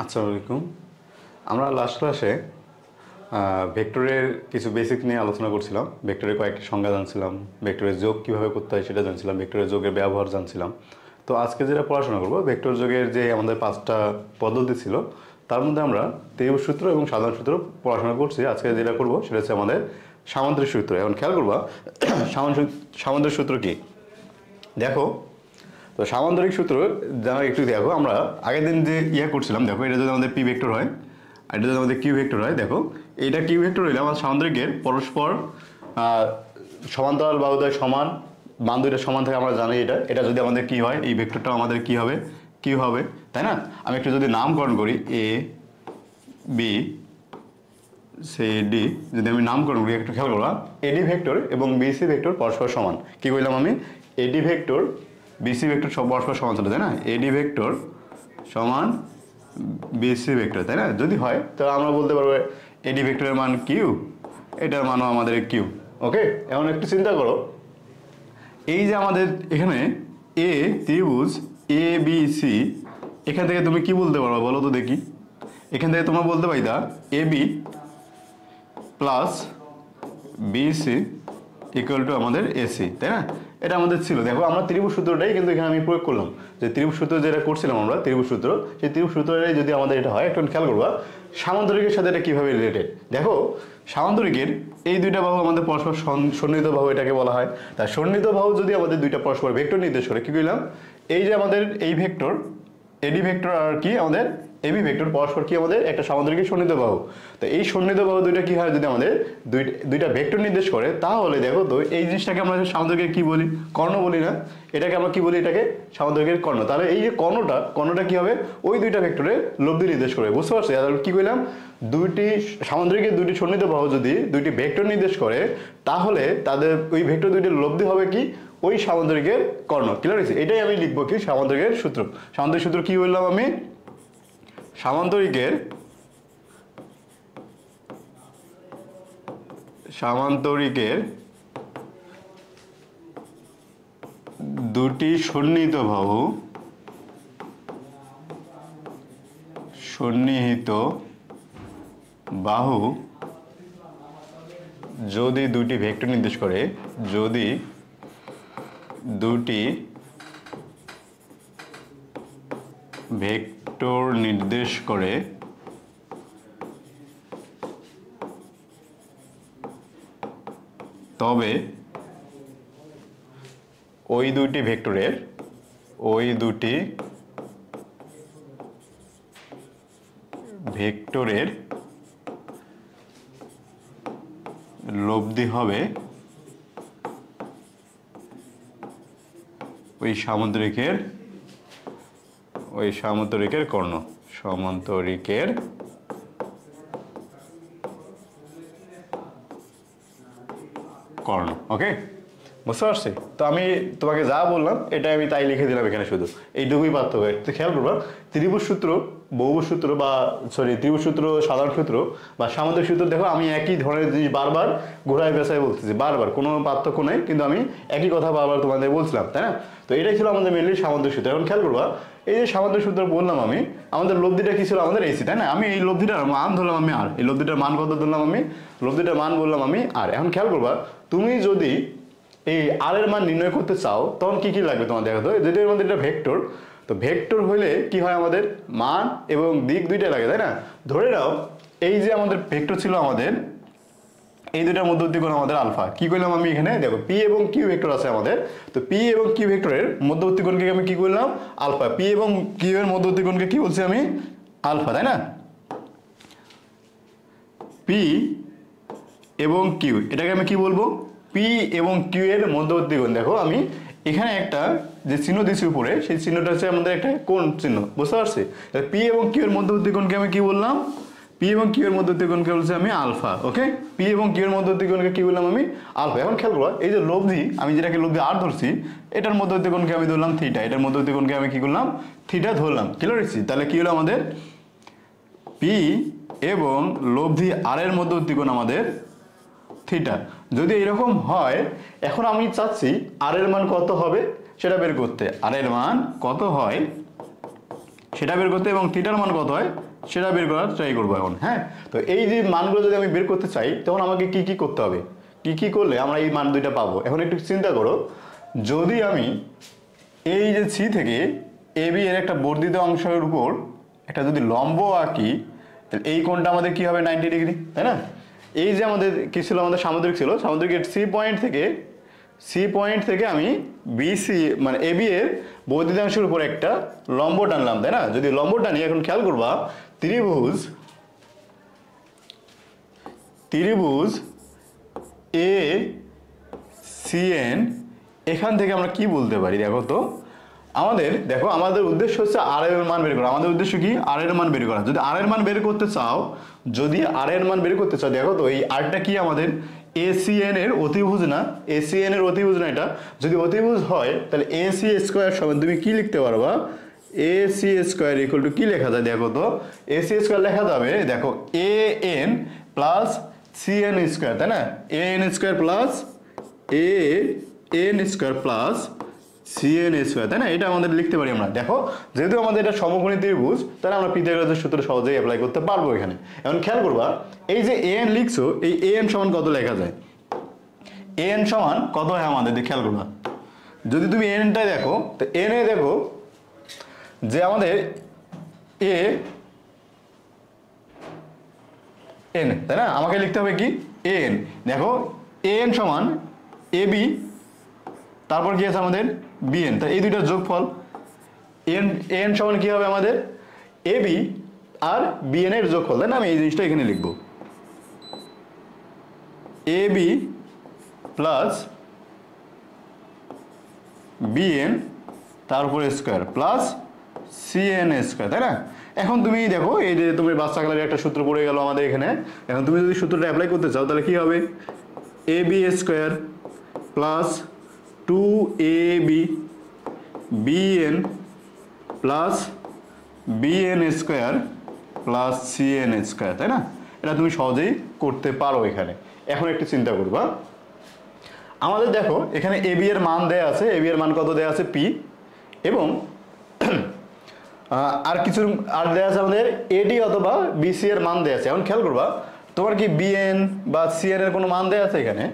আসসালামু আলাইকুম। আমরা লাস্ট ক্লাসে ভেক্টরের কিছু বেসিক নিয়ে আলোচনা করছিলাম। ভেক্টরের কয়েকটি সংজ্ঞা জানছিলাম, ভেক্টরের যোগ কীভাবে করতে হয় সেটা জানছিলাম, ভেক্টরের যোগের ব্যবহার জানছিলাম। তো আজকে যেটা পড়াশোনা করব, ভেক্টর যোগের যে আমাদের 5টা পদ্ধতি ছিল তার মধ্যে আমরা ত্রিভুজ সূত্র এবং সাধারণ সূত্র পড়াশোনা করছি। আজকে যেটা করব সেটা হচ্ছে আমাদের সামান্তরিক সূত্র। এখন খেয়াল করবা সামান্তরিক সূত্র কি দেখো। তো সামান্তরিক সূত্র জানা একটু দেখো, আমরা আগের দিন যে করছিলাম, দেখো এটা যদি আমাদের পি ভেক্টর হয় আর এটা যদি আমাদের কিউ ভেক্টর হয়, দেখো এইটা কিউ ভেক্টর হইলে আমার সামান্তরিকের পরস্পর সমান্তরাল বাহুদ্বয় সমান, মান দুইটা সমান থাকে আমরা জানি। এটা যদি আমাদের কি হয়, এই ভেক্টরটাও আমাদের কি হবে, কিউ হবে, তাই না? আমি একটু যদি নামকরণ করি এ বি সি ডি, যদি আমি নামকরণ করি একটু খেয়াল করবা, এডি ভেক্টর এবং বিসি ভেক্টর পরস্পর সমান। কি কইলাম আমি? এডি ভেক্টর বিসি ভেক্টর সব পরস্পর সমান ছিল, তাই না? এডি ভেক্টর সমান বিসি ভেক্টর, তাই না? যদি হয় তাহলে আমরা বলতে পারবো এডি ভেক্টরের মান কিউ, এটার মানও আমাদের কিউ। ওকে, এখন একটু চিন্তা করো, এই যে আমাদের এখানে এ ত্রিভুজ এ বি সি, এখান থেকে তুমি কি বলতে পারো বলো তো দেখি? এখান থেকে তোমরা বলতে পারিতা A B plus BC equal to আমাদের এসি, তাই না? এটা আমাদের ছিল। দেখো আমরা ত্রিভুজ সূত্রটাই কিন্তু এখানে আমি প্রয়োগ করলাম, যে ত্রিভুজ সূত্র যেটা করছিলাম আমরা ত্রিভুজ সূত্র, সেই ত্রিভুজ সূত্রটাই যদি আমাদের এটা হয়, একটু খেয়াল করবা সামান্তরিকের সাথে এটা কীভাবে রিলেটেড। দেখো সামান্তরিকের এই দুইটা বাহু আমাদের পরস্পর সন্নিহিত বাহু এটাকে বলা হয়। তাই সন্নিহিত বাহু যদি আমাদের দুইটা পরস্পর ভেক্টর নির্দেশ করে, কি কইলাম? এই যে আমাদের এই ভেক্টর এডি ভেক্টর আর কি আমাদের এবি ভেক্টর পরস্পর কি আমাদের একটা সামান্তরিকের সন্নিহিত বাহু। তো এই সন্নিহিত বাহু দুইটা কি হয়, যদি আমাদের দুইটা ভেক্টর নির্দেশ করে, তাহলে দেখো তো এই জিনিসটাকে আমরা সামান্তরিকের কি বলি? কর্ণ বলি না? এটাকে আমরা কি বলি? এটাকে সামান্তরিকের কর্ণ। তাহলে এই যে কর্ণটা কি হবে? ওই দুইটা ভেক্টরের লব্ধি নির্দেশ করে, বুঝতে পারছি? তাহলে কি কইলাম? দুইটি সামান্তরিকের দুইটি সন্নিহিত বাহু যদি দুইটি ভেক্টর নির্দেশ করে, তাহলে তাদের ওই ভেক্টর দুইটির লব্ধি হবে কি? ওই সামান্তরিকের কর্ণ। ক্লিয়ার হয়েছে? এটাই আমি লিখবো কি সামান্তরিকের সূত্র। সামান্তরিক সূত্র কি বললাম আমি? সামান্তরিকের দুটি সন্নিহিত বাহু যদি দুটি ভেক্টর নির্দেশ করে, যদি দুটি ভেক্টর নির্দেশ করে, তবে ওই দুটি ভেক্টরের লব্ধি হবে ওই সামান্তরিকের কর্ণ, সামান্তরিকের কর্ণ। ওকে, বুঝতে পারছি? তো আমি তোমাকে যা বললাম এটা আমি তাই লিখে দিলাম এখানে, শুধু এইটুকুই পার্থক্য। খেয়াল করবা, ত্রিভুজ সূত্র, বহুভুজ সূত্র বা ত্রিভুজ সূত্র, সাধারণ সূত্র বা সামান্তরিক সূত্র, দেখো আমি একই ধরনের জিনিস বারবার ঘোরায় পেঁচায় বলতেছি, বারবার, কোনো পার্থক্য নেই, কিন্তু আমি একই কথা বারবার তোমাদের বলছিলাম, তাই না? তো এটাই ছিল আমাদের মেনলি সামান্তরিক সূত্র। এখন খেয়াল করবা, এই যে সামান্তরিক সূত্র বললাম আমি, আমাদের লব্ধিটা কি ছিল? আমাদের এসি, তাই না? আমি এই লব্ধিটার মান ধরলাম আমি আর, এই লব্ধিটার মান কত ধরলাম আমি? লব্ধিটার মান বললাম আমি আর। এখন খেয়াল করবা, তুমি যদি এই আর এর মান নির্ণয় করতে চাও, তখন কি কি লাগবে তোমার? দেখো তো, যদি এর মধ্যে এটা ভেক্টর, তো ভেক্টর হইলে কি হয়? আমাদের মান এবং দিক দুইটাই লাগে, তাই না? ধরে নাও এই যে আমাদের ভেক্টর ছিল, আমাদের এই দুইটার মধ্যবর্তী কোণ আমাদের আলফা। কি করলাম আমি এখানে? দেখো পি এবং কিউ ভেক্টর আছে আমাদের, তো পি এবং কিউ ভেক্টরের মধ্যবর্তী কোণকে আমি কি করলাম? আলফা। পি এবং কিউ এর মধ্যবর্তী কোণকে কি বলছি আমি? আলফা, তাই না? পি এবং কিউ, এটাকে আমি কি বলবো? পি এবং কিউ এর মধ্যবর্তী কোণ। দেখো আমি এখানে একটা যে চিহ্ন দিয়েছি উপরে, সেই চিহ্নটা হচ্ছে আমাদের একটা কোণ চিহ্ন, বুঝতে পারছি? পি এবং কিউ এর মধ্যবর্তী কোণকে আমি কি বললাম? পি এবং কিউ এর মধ্যবর্তী কোণকে বলছি আমি আলফা। ওকে, পি এবং কিউ এর মধ্যবর্তী কোণকে কি বললাম আমি? আলফা। এখন খেয়াল করো, এই যে লব্ধি, আমি যেটাকে লব্ধি আর ধরছি, এটার মধ্যবর্তী কোণকে আমি ধরলাম থিটা, এটার মধ্যবর্তী কোণকে আমি কি করলাম? থিটা ধরলাম। ক্লিয়ার হয়েছে? তাহলে কি হলো আমাদের? পি এবং লব্ধি আর এর মধ্যবর্তী কোণ আমাদের থিটা। যদি এরকম হয়, এখন আমি চাচ্ছি আর এর মান কত হবে সেটা বের করতে। আর এর মান কত হয় সেটা বের করতে এবং থিটার মান কত হয় সেটা বের করার ট্রাই করবো এখন। হ্যাঁ, তো এই যে মানগুলো যদি আমি বের করতে চাই তখন আমাকে কি কি করতে হবে, কি কি করলে আমরা এই মান দুইটা পাবো। এখন একটু চিন্তা করো, যদি আমি এই যে সি থেকে এ বি এর একটা বর্ধিত অংশের উপর একটা যদি লম্ব আঁকি, তাহলে এই কোণটা আমাদের কি হবে 90 ডিগ্রি, তাই না। এই যে আমাদের কি ছিল, আমাদের সামুদ্রিক ছিল, সামুদ্রিকের সি পয়েন্ট থেকে আমি বিসি মানে এ বি এর বর্ধিত অংশের উপর একটা লম্ব টানলাম, তাই না। যদি লম্ব টানি, এখন খেয়াল করবা ত্রিভুজ এ সি এন, এখান থেকে আমরা কি বলতে পারি দেখো তো। আমাদের উদ্দেশ্য হচ্ছে আর এর মান বের করা। আমাদের উদ্দেশ্য কি, আর এর মান বের করা। যদি আর এর মান বের করতে চাও, দেখো তো এই আরটা কি আমাদের এসিএন এর অতিভুজ না, এসিএন এর অতিভুজ না। এটা যদি অতিভুজ হয় তাহলে এসি স্কয়ার সমান তুমি কি লিখতে পারবা, এসি স্কয়ার ইকুয়াল টু কি লেখা যায় দেখো তো। এসি স্কয়ার লেখা যাবে দেখো A N plus C N square, তাই না। A N square plus A N square plus CN square, তাই না। এটা আমাদের লিখতে পারি আমরা। দেখো যেহেতু আমাদের এটা সমকোণী ত্রিভুজ, তাহলে আমরা পিথাগোরাসের সূত্র সহজেই অ্যাপ্লাই করতে পারবো এখানে। এখন খেয়াল করবা, এই যে এন লিখছো, এই এন সমান কত লেখা যায়, এন সমান কত হয় আমাদের, খেয়াল করবা। যদি তুমি এনটাই দেখো, তো এন এ দেখো যে আমাদের এ এন, তাই না। আমাকে লিখতে হবে কি এন। দেখো এন সমান এ বি, তারপর কি আছে আমাদের বিএন, তাই এই দুইটার যোগফল। এন এন সমান কি হবে আমাদের এ বি আর বিএন এর যোগফল, তাই না। আমি এই জিনিসটা এখানে লিখব, এ বি প্লাস বিএন তার উপরে স্কোয়ার প্লাস সিএন স্কোয়ার, তাই না। এখন তুমি দেখো, এই যে তুমি বাচ্চাকালের একটা সূত্র পড়ে গেল আমাদের এখানে। এখন তুমি যদি সূত্রটা অ্যাপ্লাই করতে চাও তাহলে কি হবে, A B square plus 2ab bn plus bn square plus cn square, তাই না। এটা তুমি সহজেই করতে পারো এখানে। এখন একটু চিন্তা করবা, আমাদের দেখো এখানে ab এর মান দেয়া আছে, ab এর মান কত দেয়া আছে p, এবং আর কিছু আর দেয়া আছে আমাদের ad অথবা bc এর মান দেয়া আছে। এখন খেয়াল করবা, তোমার কি bn বা cn এর কোনো মান দেয়া আছে এখানে,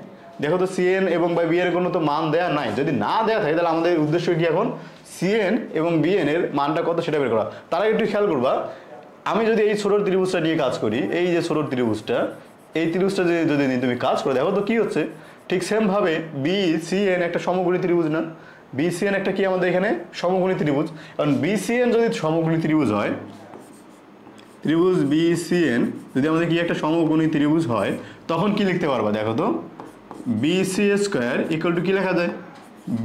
দেখো তো সিএন এবং বা বিএন এর কোনো তো মান দেয়া নাই। যদি না দেয়া থাকে তাহলে আমাদের উদ্দেশ্য কি এখন সিএন এবং বিএন এর মানটা কত সেটা বের করা। তারা একটু খেয়াল করবা, আমি যদি এই ছোট ত্রিভুজটা নিয়ে কাজ করি, এই যে ছোট ত্রিভুজটা, এই ত্রিভুজটা যদি তুমি কাজ করো, দেখো তো কি হচ্ছে। ঠিক সেম ভাবে বি সিএন একটা সমকোণী ত্রিভুজ না, বিসিএন একটা কি আমাদের এখানে সমকোণী ত্রিভুজ। কারণ বিসিএন যদি সমকোণী ত্রিভুজ হয়, ত্রিভুজ বিসিএন যদি আমাদের কি একটা সমকোণী ত্রিভুজ হয়, তখন কি লিখতে পারবা দেখো তো, বিসি স্কোয়ার ইকুয়াল টু কি লেখা যায়,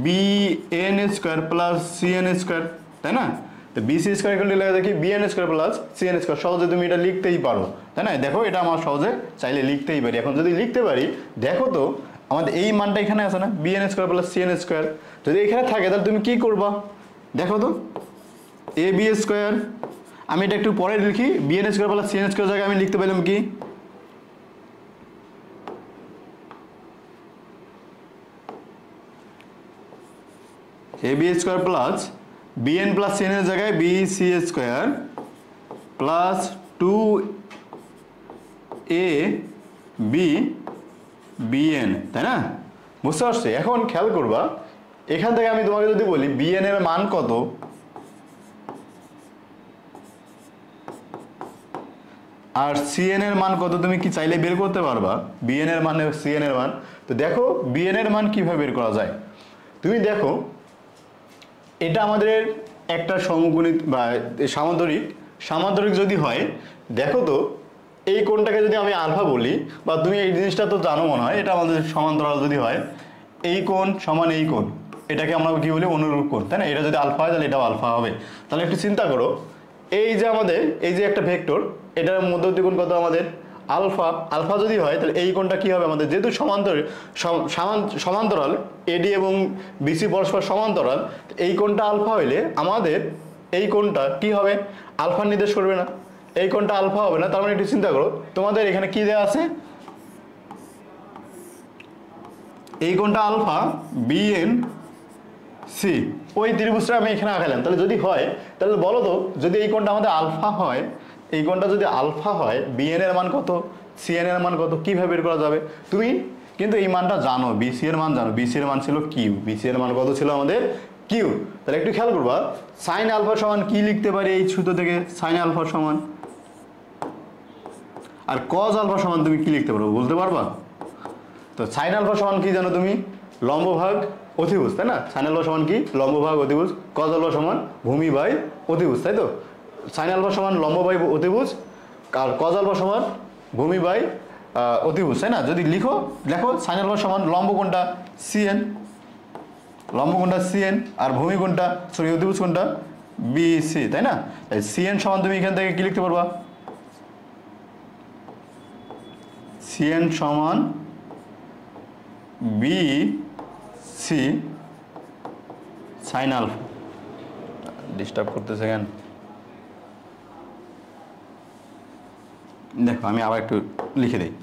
BN square plus CN square, তাই না। তো বিসি স্কোয়ার ইকুয়াল টু লেখা যায় কি BN square plus CN square. সহজে তুমি এটা লিখতেই পারো, তাই না। দেখো এটা আমার সহজে চাইলে লিখতেই পারি। এখন যদি লিখতে পারি, দেখো তো আমাদের এই মানটা এখানে আছে না, BN square plus CN square, যদি এখানে থাকে তাহলে তুমি কি করবা দেখো তো, এ বি স্কোয়ার, আমি এটা একটু পরে লিখি, BN square plus CN square জায়গায় আমি লিখতে পারলাম কি A B square plus BN plus CN এর জায়গায় B C square plus 2a B BN, তাই না। বুঝতে পারছি। এখন খেয়াল করবা, এখান থেকে আমি তোমাকে যদি বলি বিএন এর মান কত, আর সিএন এর মান কত, তুমি কি চাইলে বের করতে পারবা বিএন এর মান সিএন এর মান। তো দেখো বিএন এর মান কিভাবে বের করা যায়। তুমি দেখো এটা আমাদের একটা সমকোণী বা সামান্তরিক যদি হয়, দেখো তো এই কোণটাকে যদি আমি আলফা বলি, বা তুমি এই জিনিসটা তো জানো মনে হয়, এটা আমাদের সমান্তরাল যদি হয়, এই কোণ সমান এই কোণ, এটাকে আমরা কি বলি অনুরূপ কোণ, তাই না। এটা যদি আলফা হয় তাহলে এটাও আলফা হবে। তাহলে একটু চিন্তা করো, এই যে আমাদের এই যে একটা ভেক্টর, এটার মধ্যবর্তী কোণ কত আমাদের আলফা। আলফা যদি হয় তাহলে এই কোণটা কি হবে আমাদের, যেহেতু সমান্তরাল এডি এবং বিসি পরস্পর সমান্তরাল, এই কোণটা আলফা হইলে আমাদের এই কোণটা কি হবে, আলফা নির্দেশ করবে না, এই কোণটা আলফা হবে না। তার মানে একটু চিন্তা করো, তোমাদের এখানে কি দেওয়া আছে, এই কোণটা আলফা, বিএন সি, ওই ত্রিভুজটা আমি এখানে আঁকালাম। তাহলে যদি হয়, তাহলে বলো তো, যদি এই কোণটা আমাদের আলফা হয়, এই কোণটা যদি আলফা হয়, বিএন এর মান কত, সিএন এর মান কত, কিভাবে বের করা যাবে? তুমি কিন্তু এই মানটা জানো, বিসি এর মান জানো, বিসি এর মান ছিল কিউ, বিসি এর মান কত ছিল আমাদের কিউ। তাহলে একটু খেয়াল করবা, সাইন আলফা সমান কি লিখতে পারি এই সূত্র থেকে, সাইন আলফা সমান, আর কজ আলফা সমান তুমি কি লিখতে পারো বলতে পারবা? তো সাইন আলফা সমান কি জানো তুমি, লম্ব ভাগ অতিভুজ, তাই না? সাইন আলফা সমান কি, লম্ব ভাগ অতিভুজ। কজ আলফা সমান ভূমি বাই অতিভুজ, তাই তো? সাইন আলফা সমান লম্ব বাই অতিভুজ, আর কজ আলফা সমান ভূমি বাই অতিভুজ, তাই না? যদি লিখো, দেখো সাইন আলফা সমান লম্ব কোণটা সিএন, লম্ব কোণটা সিএন, আর ভূমি কোণটা, সরি অতিভুজ কোণটা বিসি, তাই না? সিএন সমান তুমি এখান থেকে কি লিখতে পারবা, সিএন সমান B C sine alpha. Disturb করতেছে কেন? দেখো আমি আবার একটু লিখে দিই,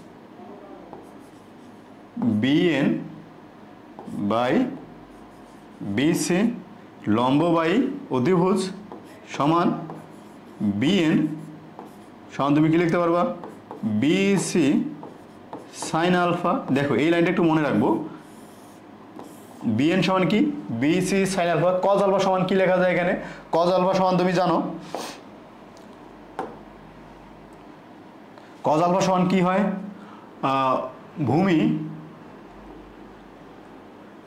বিএন বাই বিসি লম্ব বাই অতিভুজ সমান বিএন সমান তুমি কি লিখতে পারবা, বিসি সাইন আলফা। দেখো এই লাইনটা একটু মনে রাখবো, বিএন সমান কি, BC sine alpha. Cos alpha সমান কি লেখা যায় এখানে, কজ আলফা সমান তুমি জানো, কজ আলফা সমান কি হয়, ভূমি,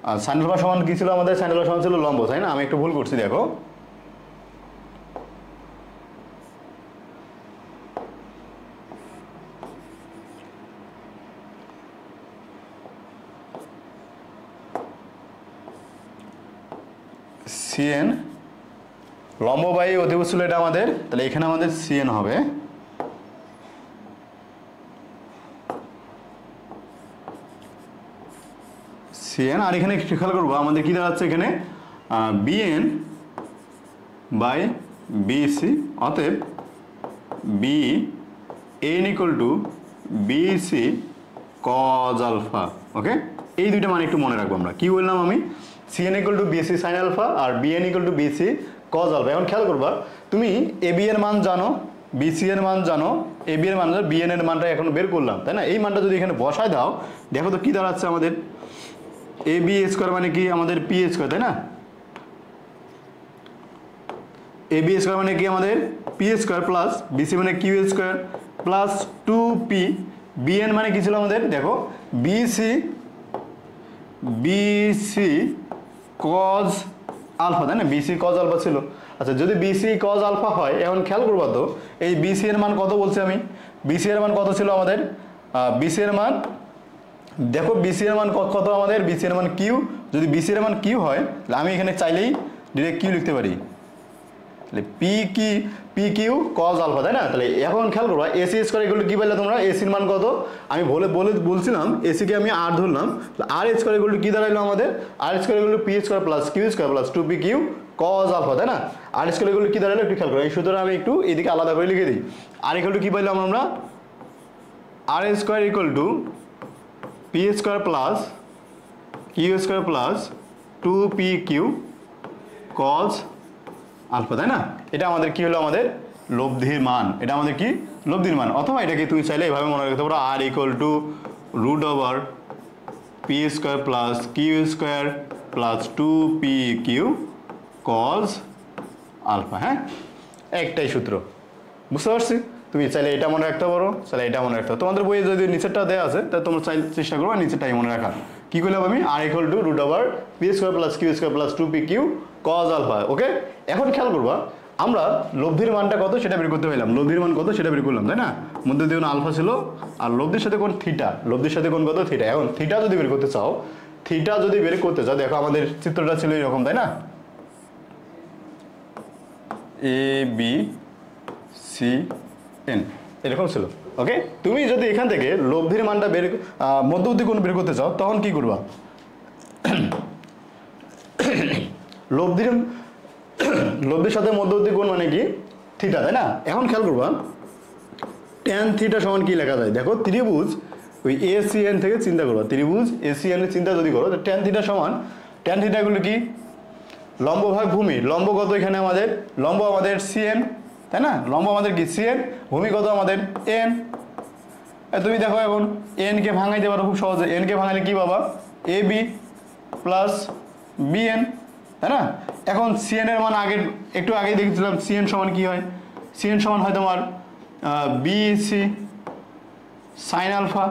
আর সাইন আলফা সমান কি ছিল আমাদের, সাইন আলফা সমান ছিল লম্ব, তাই না? আমি একটু ভুল করছি, দেখো সিএন লম্ব বাই অতিভুজ ছিল এটা আমাদের, তাহলে এখানে আমাদের সিএন হবে সিএন, আর এখানে খেয়াল করবো আমাদের কি দাঁড়াচ্ছে এখানে, বিএন বাই বিসি, অতএব B N equal to BC cos alpha. Okay, এই দুইটা মানে একটু মনে রাখবো আমরা। কি বললাম আমি, CN equal to BC sine alpha আর BN equal to BC cos alpha. এখন খেয়াল করবা, তুমি এবি এর মান জানো, বিসি এর মান জানো, এবি এর মান জানো, বিএন এর মানটা এখন বের করলাম, তাই না? এই মানটা যদি এখানে বসায় দাও, দেখো তো কি দাঁড়াচ্ছে আমাদের, এ বি স্কোয়ার মানে কি আমাদের পি স্কোয়ার, তাই না? এ বি স্কোয়ার মানে কি আমাদের পি স্কোয়ার প্লাস বিসি মানে Q square plus 2p, BN মানে কি ছিল আমাদের, দেখো বিসি বিসি কজ আলফা, তাই না? বিসি কজ আলফা ছিল। আচ্ছা, যদি বিসি কজ আলফা হয়, এখন খেয়াল করবো তো এই বিসি এর মান কত বলছি আমি, বিসি এর মান কত ছিল আমাদের, বিসি এর মান, দেখো বিসি এর মান কত আমাদের, বিসি এর মান কিউ। যদি বিসি এর মান কিউ হয়, তাহলে আমি এখানে চাইলেই ডিরেক্ট কিউ লিখতে পারি, তাহলে পি কিউ কজ আলফা, তাই না? তাহলে এখন খেয়াল করবা, এসি স্কোয়ার এগুলো কি পাইলে তোমরা, এসির মান কত আমি বলছিলাম, এসিকে আমি আর ধরলাম, আর স্কোয়ার এগুলো কি দাঁড়াইলো আমাদের, আর স্কোয়ার এগুলো P square plus Q square plus 2p Q cos alpha, তাই না? আর স্কোয়ার এগুলো কি দাঁড়াইলো একটু খেয়াল করো, এই সূত্রটা আমি একটু এদিকে আলাদা করে লিখে দিই। আর ইকুয়াল টু কি পাইলাম আমরা, R square equal to P square plus Q square plus 2p Q cos alpha, তাই না? এটা আমাদের কি হলো, আমাদের লব্ধির মান, এটা আমাদের কি লব্ধির মান। অথবা এটাকে তুমি চাইলে এভাবে মনে রাখতে পারো, R equal to root over P square plus Q square plus 2p Q cos alpha. হ্যাঁ, একটাই সূত্র, বুঝতে পারছি? তুমি চাইলে এটা মনে রাখতে পারো, চাইলে এটা মনে রাখতে পারো। তোমাদের বইয়ে যদি নিচেরটা দেওয়া আছে, তাহলে তোমরা চেষ্টা করো নিচেরটাই মনে রাখার। কি করলাম আমি, R equal to root over P square plus Q square plus 2p Q cos alpha. Okay, এখন খেয়াল করবা, আমরা লব্ধির মানটা কত সেটা বের করতে পারলাম, লব্ধির মান কত সেটা বের করলাম, তাই না? মধ্যে দিয়ে আলফা ছিল, আর লব্ধির সাথে কোন থিটা, লব্ধির সাথে কোন কত থিটা। এখন থিটা যদি বের করতে চাও, দেখো আমাদের চিত্রটা ছিল এরকম, তাই না? এ বি সি এন এরকম ছিল। ওকে, তুমি যদি এখান থেকে লব্ধির মানটা মধ্যবর্তী কোণ বের করতে চাও, তখন কি করবা, লব্ধির সাথে মধ্যবর্তী কোণ মানে কি থিটা, তাই না? এখন খেয়াল করবা, ট্যান থিটা সমান কি লেখা যায়, দেখো ত্রিভুজ ওই এসিএন থেকে চিন্তা করবা, ত্রিভুজ এসিএন এর চিন্তা যদি করো, ট্যান থিটা সমান, ট্যান থিটা গুলো কি লম্ব ভাগ ভূমি, লম্ব কত এখানে আমাদের, লম্ব আমাদের সিএন, তাই না, লম্ব আমাদের কি সিএন, ভূমি কত আমাদের এন। তুমি দেখো এখন এন কে ভাঙাইতে পারো খুব সহজে, এন কে ভাঙাইলে কি পাবা, এ বি প্লাস বিএন, তাই না। এখন সিএন এর মান আগের একটু আগেই দেখেছিলাম সিএন সমান কি হয়, সিএন সমান হয় তোমার বিসি সাইন আলফা,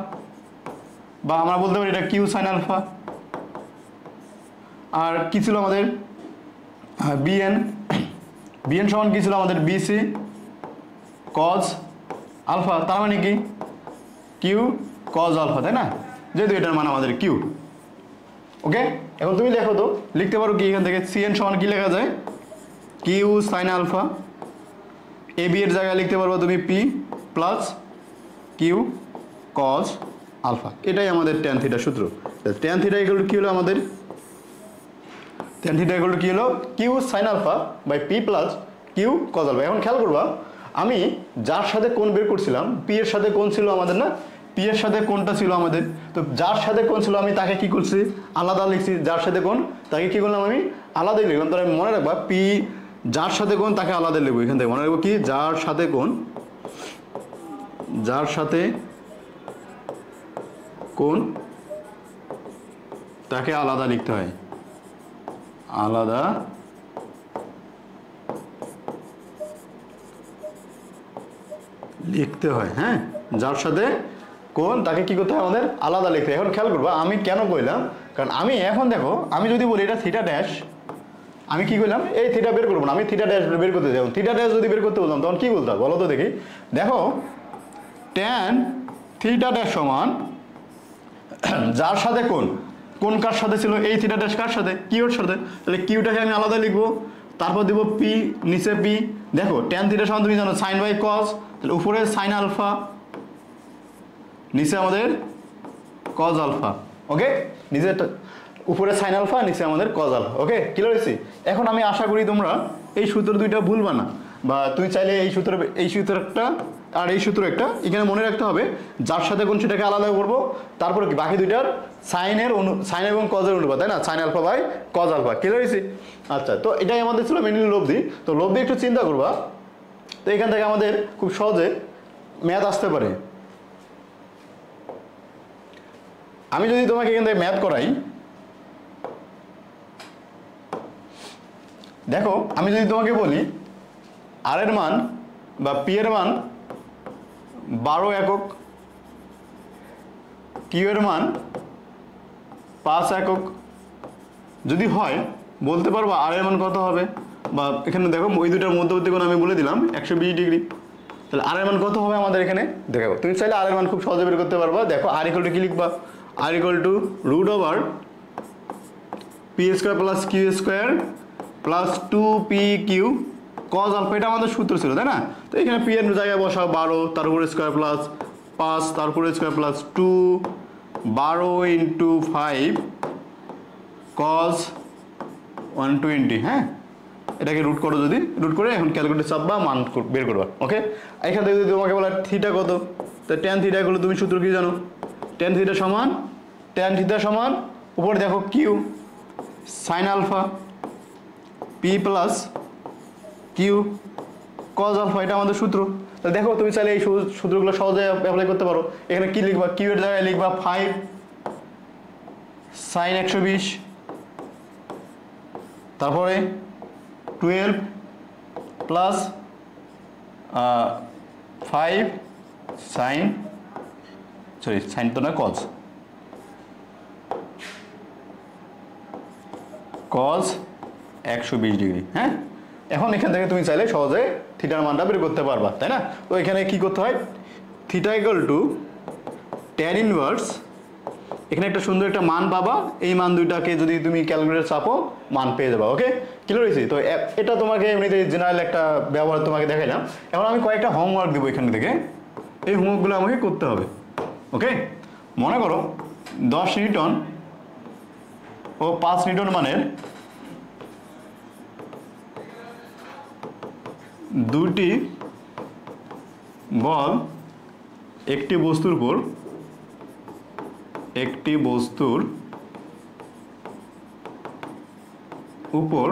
বা আমরা বলতে পারি এটা কিউ সাইন আলফা। আর কি ছিল আমাদের বিএন, বিএন সমান কি ছিল আমাদের বিসি কজ আলফা, তার মানে কি কিউ কজ আলফা, তাই না, যেহেতু এটার মান আমাদের কিউ। ওকে, এখন তুমি দেখো তো লিখতে পারো কি এখান থেকে, সিএন সমান কি লেখা যায়, Q sine alpha, A B এর জায়গায় লিখতে পারবো তুমি P plus Q cos alpha. এটাই আমাদের ট্যান থিটা সূত্র। ট্যান থিটা ইকুয়াল টু কি হলো আমাদের, ট্যান থিটা ইকুয়াল টু কি হলো, Q sine alpha by P plus Q cos alpha. এখন খেয়াল করবা, আমি যার সাথে কোণ বের করছিলাম, পি এর সাথে কোণ ছিল আমাদের না, পি এর সাথে কোণটা ছিল আমাদের, তো যার সাথে কোণ ছিল আমি তাকে কি করছি, আলাদা লিখছি, যার সাথে কোণ তাকে কি করলাম আমি আলাদাই লিখলাম। তাহলে মনে রাখবা পি যার সাথে কোণ তাকে আলাদা লিখবো, এখান থেকে মনে রাখবো কি, যার সাথে কোণ, যার সাথে কোণ তাকে আলাদা লিখতে হয়, আলাদা লিখতে হয়। হ্যাঁ, যার সাথে কোণ তাকে কি করতে হয় আমাদের আলাদা লিখতে হয়। এখন খেয়াল করবো আমি কেন কইলাম, কারণ আমি এখন দেখো আমি যদি বলি এটা থিটা ড্যাশ, আমি কি করলাম এই থিটা বের করবো না, আমি থিটা ড্যাশ বের করতে যাবো। থিটা ড্যাশ যদি বের করতে বলতাম তখন কি বলতাম বলো তো দেখি, দেখো ট্যান থিটা ড্যাশ সমান যার সাথে কোণ, কোণ কার সাথে ছিল, এই থিটা ড্যাশ কার সাথে, কিউর সাথে, তাহলে কিউটাকে আমি আলাদা লিখবো, তারপর দিব পি, নিচে পি। দেখো ট্যান থিটা সমান তুমি জানো সাইন বাই কস, তাহলে উপরে সাইন আলফা, নিচে আমাদের কজ আলফা। ওকে, নিচে উপরে সাইন আলফা, নিচে আমাদের কজ আলফা। ওকে, ক্লিয়ার হয়েছে। এখন আমি আশা করি তোমরা এই সূত্র দুইটা ভুলবা না, বা তুমি চাইলে এই সূত্র একটা আর এই সূত্র একটা এখানে মনে রাখতে হবে, যার সাথে কোন সেটাকে আলাদা করবো, তারপর কি বাকি দুইটার সাইন এবং কজের অনুপাত, তাই না, sine alpha by cos alpha. Clear হয়েছে। আচ্ছা, তো এটাই আমাদের ছিল মেনলি লব্ধি। তো লব্ধি একটু চিন্তা করবা, তো এখান থেকে আমাদের খুব সহজে ম্যাথ আসতে পারে। আমি যদি তোমাকে এখান থেকে ম্যাথ করাই, দেখো আমি যদি তোমাকে বলি আর এর মান বা পি এর মান 12 একক, কিউ এর মান 5 একক, যদি হয় বলতে পারবো আর এর মান কত হবে, বা এখানে দেখো ওই দুটার মধ্যবর্তী কোণ আমি বলে দিলাম 120 ডিগ্রি, তাহলে আর এর মান কত হবে আমাদের এখানে দেখো। তুমি চাইলে আর এর মান খুব সহজে বের করতে পারবা। দেখো আর ইকুয়াল টু কি লিখবা, R equal to root over P square plus Q square plus 2p Q cos alpha, এটা আমাদের সূত্র ছিল, তাই না। তো এখানে পি এর জায়গায় বসাও 12, তার উপরে স্কোয়ার প্লাস 5, তার উপরে স্কোয়ার প্লাস 2, 12 ইন্টু 5 কজ 120। হ্যাঁ, এটাকে রুট করো, যদি রুট করে এখন ক্যালকুলেটর চাপবা, মান বের করবা। ওকে, এখান থেকে যদি তোমাকে বলা থিটা কত, তো ট্যান থিটা গুলো তুমি সূত্র কি জানো, ট্যান থিটা সমান উপরে দেখো Q sine alpha P plus Q cos alpha, এটা আমাদের সূত্র। তো দেখো তুমি চাইলে এই সূত্রগুলো সহজে অ্যাপ্লাই করতে পারো। এখানে কি লিখবা, কিউ এর জায়গায় লিখবা 5 সাইন 120, তারপরে 12 প্লাস 5 সাইন, সরি সাইন তো না, কজ 120 ডিগ্রি। হ্যাঁ, এখন এখান থেকে তুমি চাইলে সহজে থিটার মানটা বের করতে পারবা, তাই না। তো এখানে কি করতে হয়, theta equal two tan inverse, এখানে একটা সুন্দর একটা মান পাবা, এই মান দুইটাকে যদি তুমি ক্যালকুলেটর চাপো মান পেয়ে যাবা। ওকে, ক্লিয়ার হয়েছে। তো এটা তোমাকে এমনিতে জেনারেল একটা ব্যবহার তোমাকে দেখাইলাম। এখন আমি কয়েকটা হোমওয়ার্ক দিব এখান থেকে, এই হোমওয়ার্কগুলো আমাকে করতে হবে। ওকে, মনে করো 10 নিউটন ও 5 নিউটন মানের দুটি বল একটি বস্তুর উপর উপর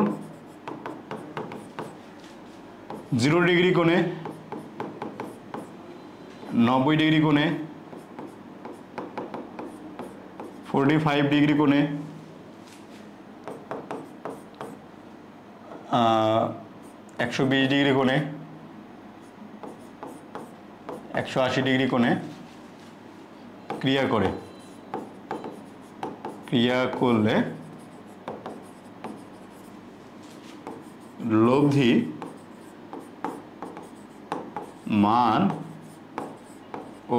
0 ডিগ্রি কোণে 90 ডিগ্রি কোণে 45 ডিগ্রি কোণে 120 ডিগ্রি কোণে 180 ডিগ্রি কোণে ক্রিয়া করলে লব্ধি মান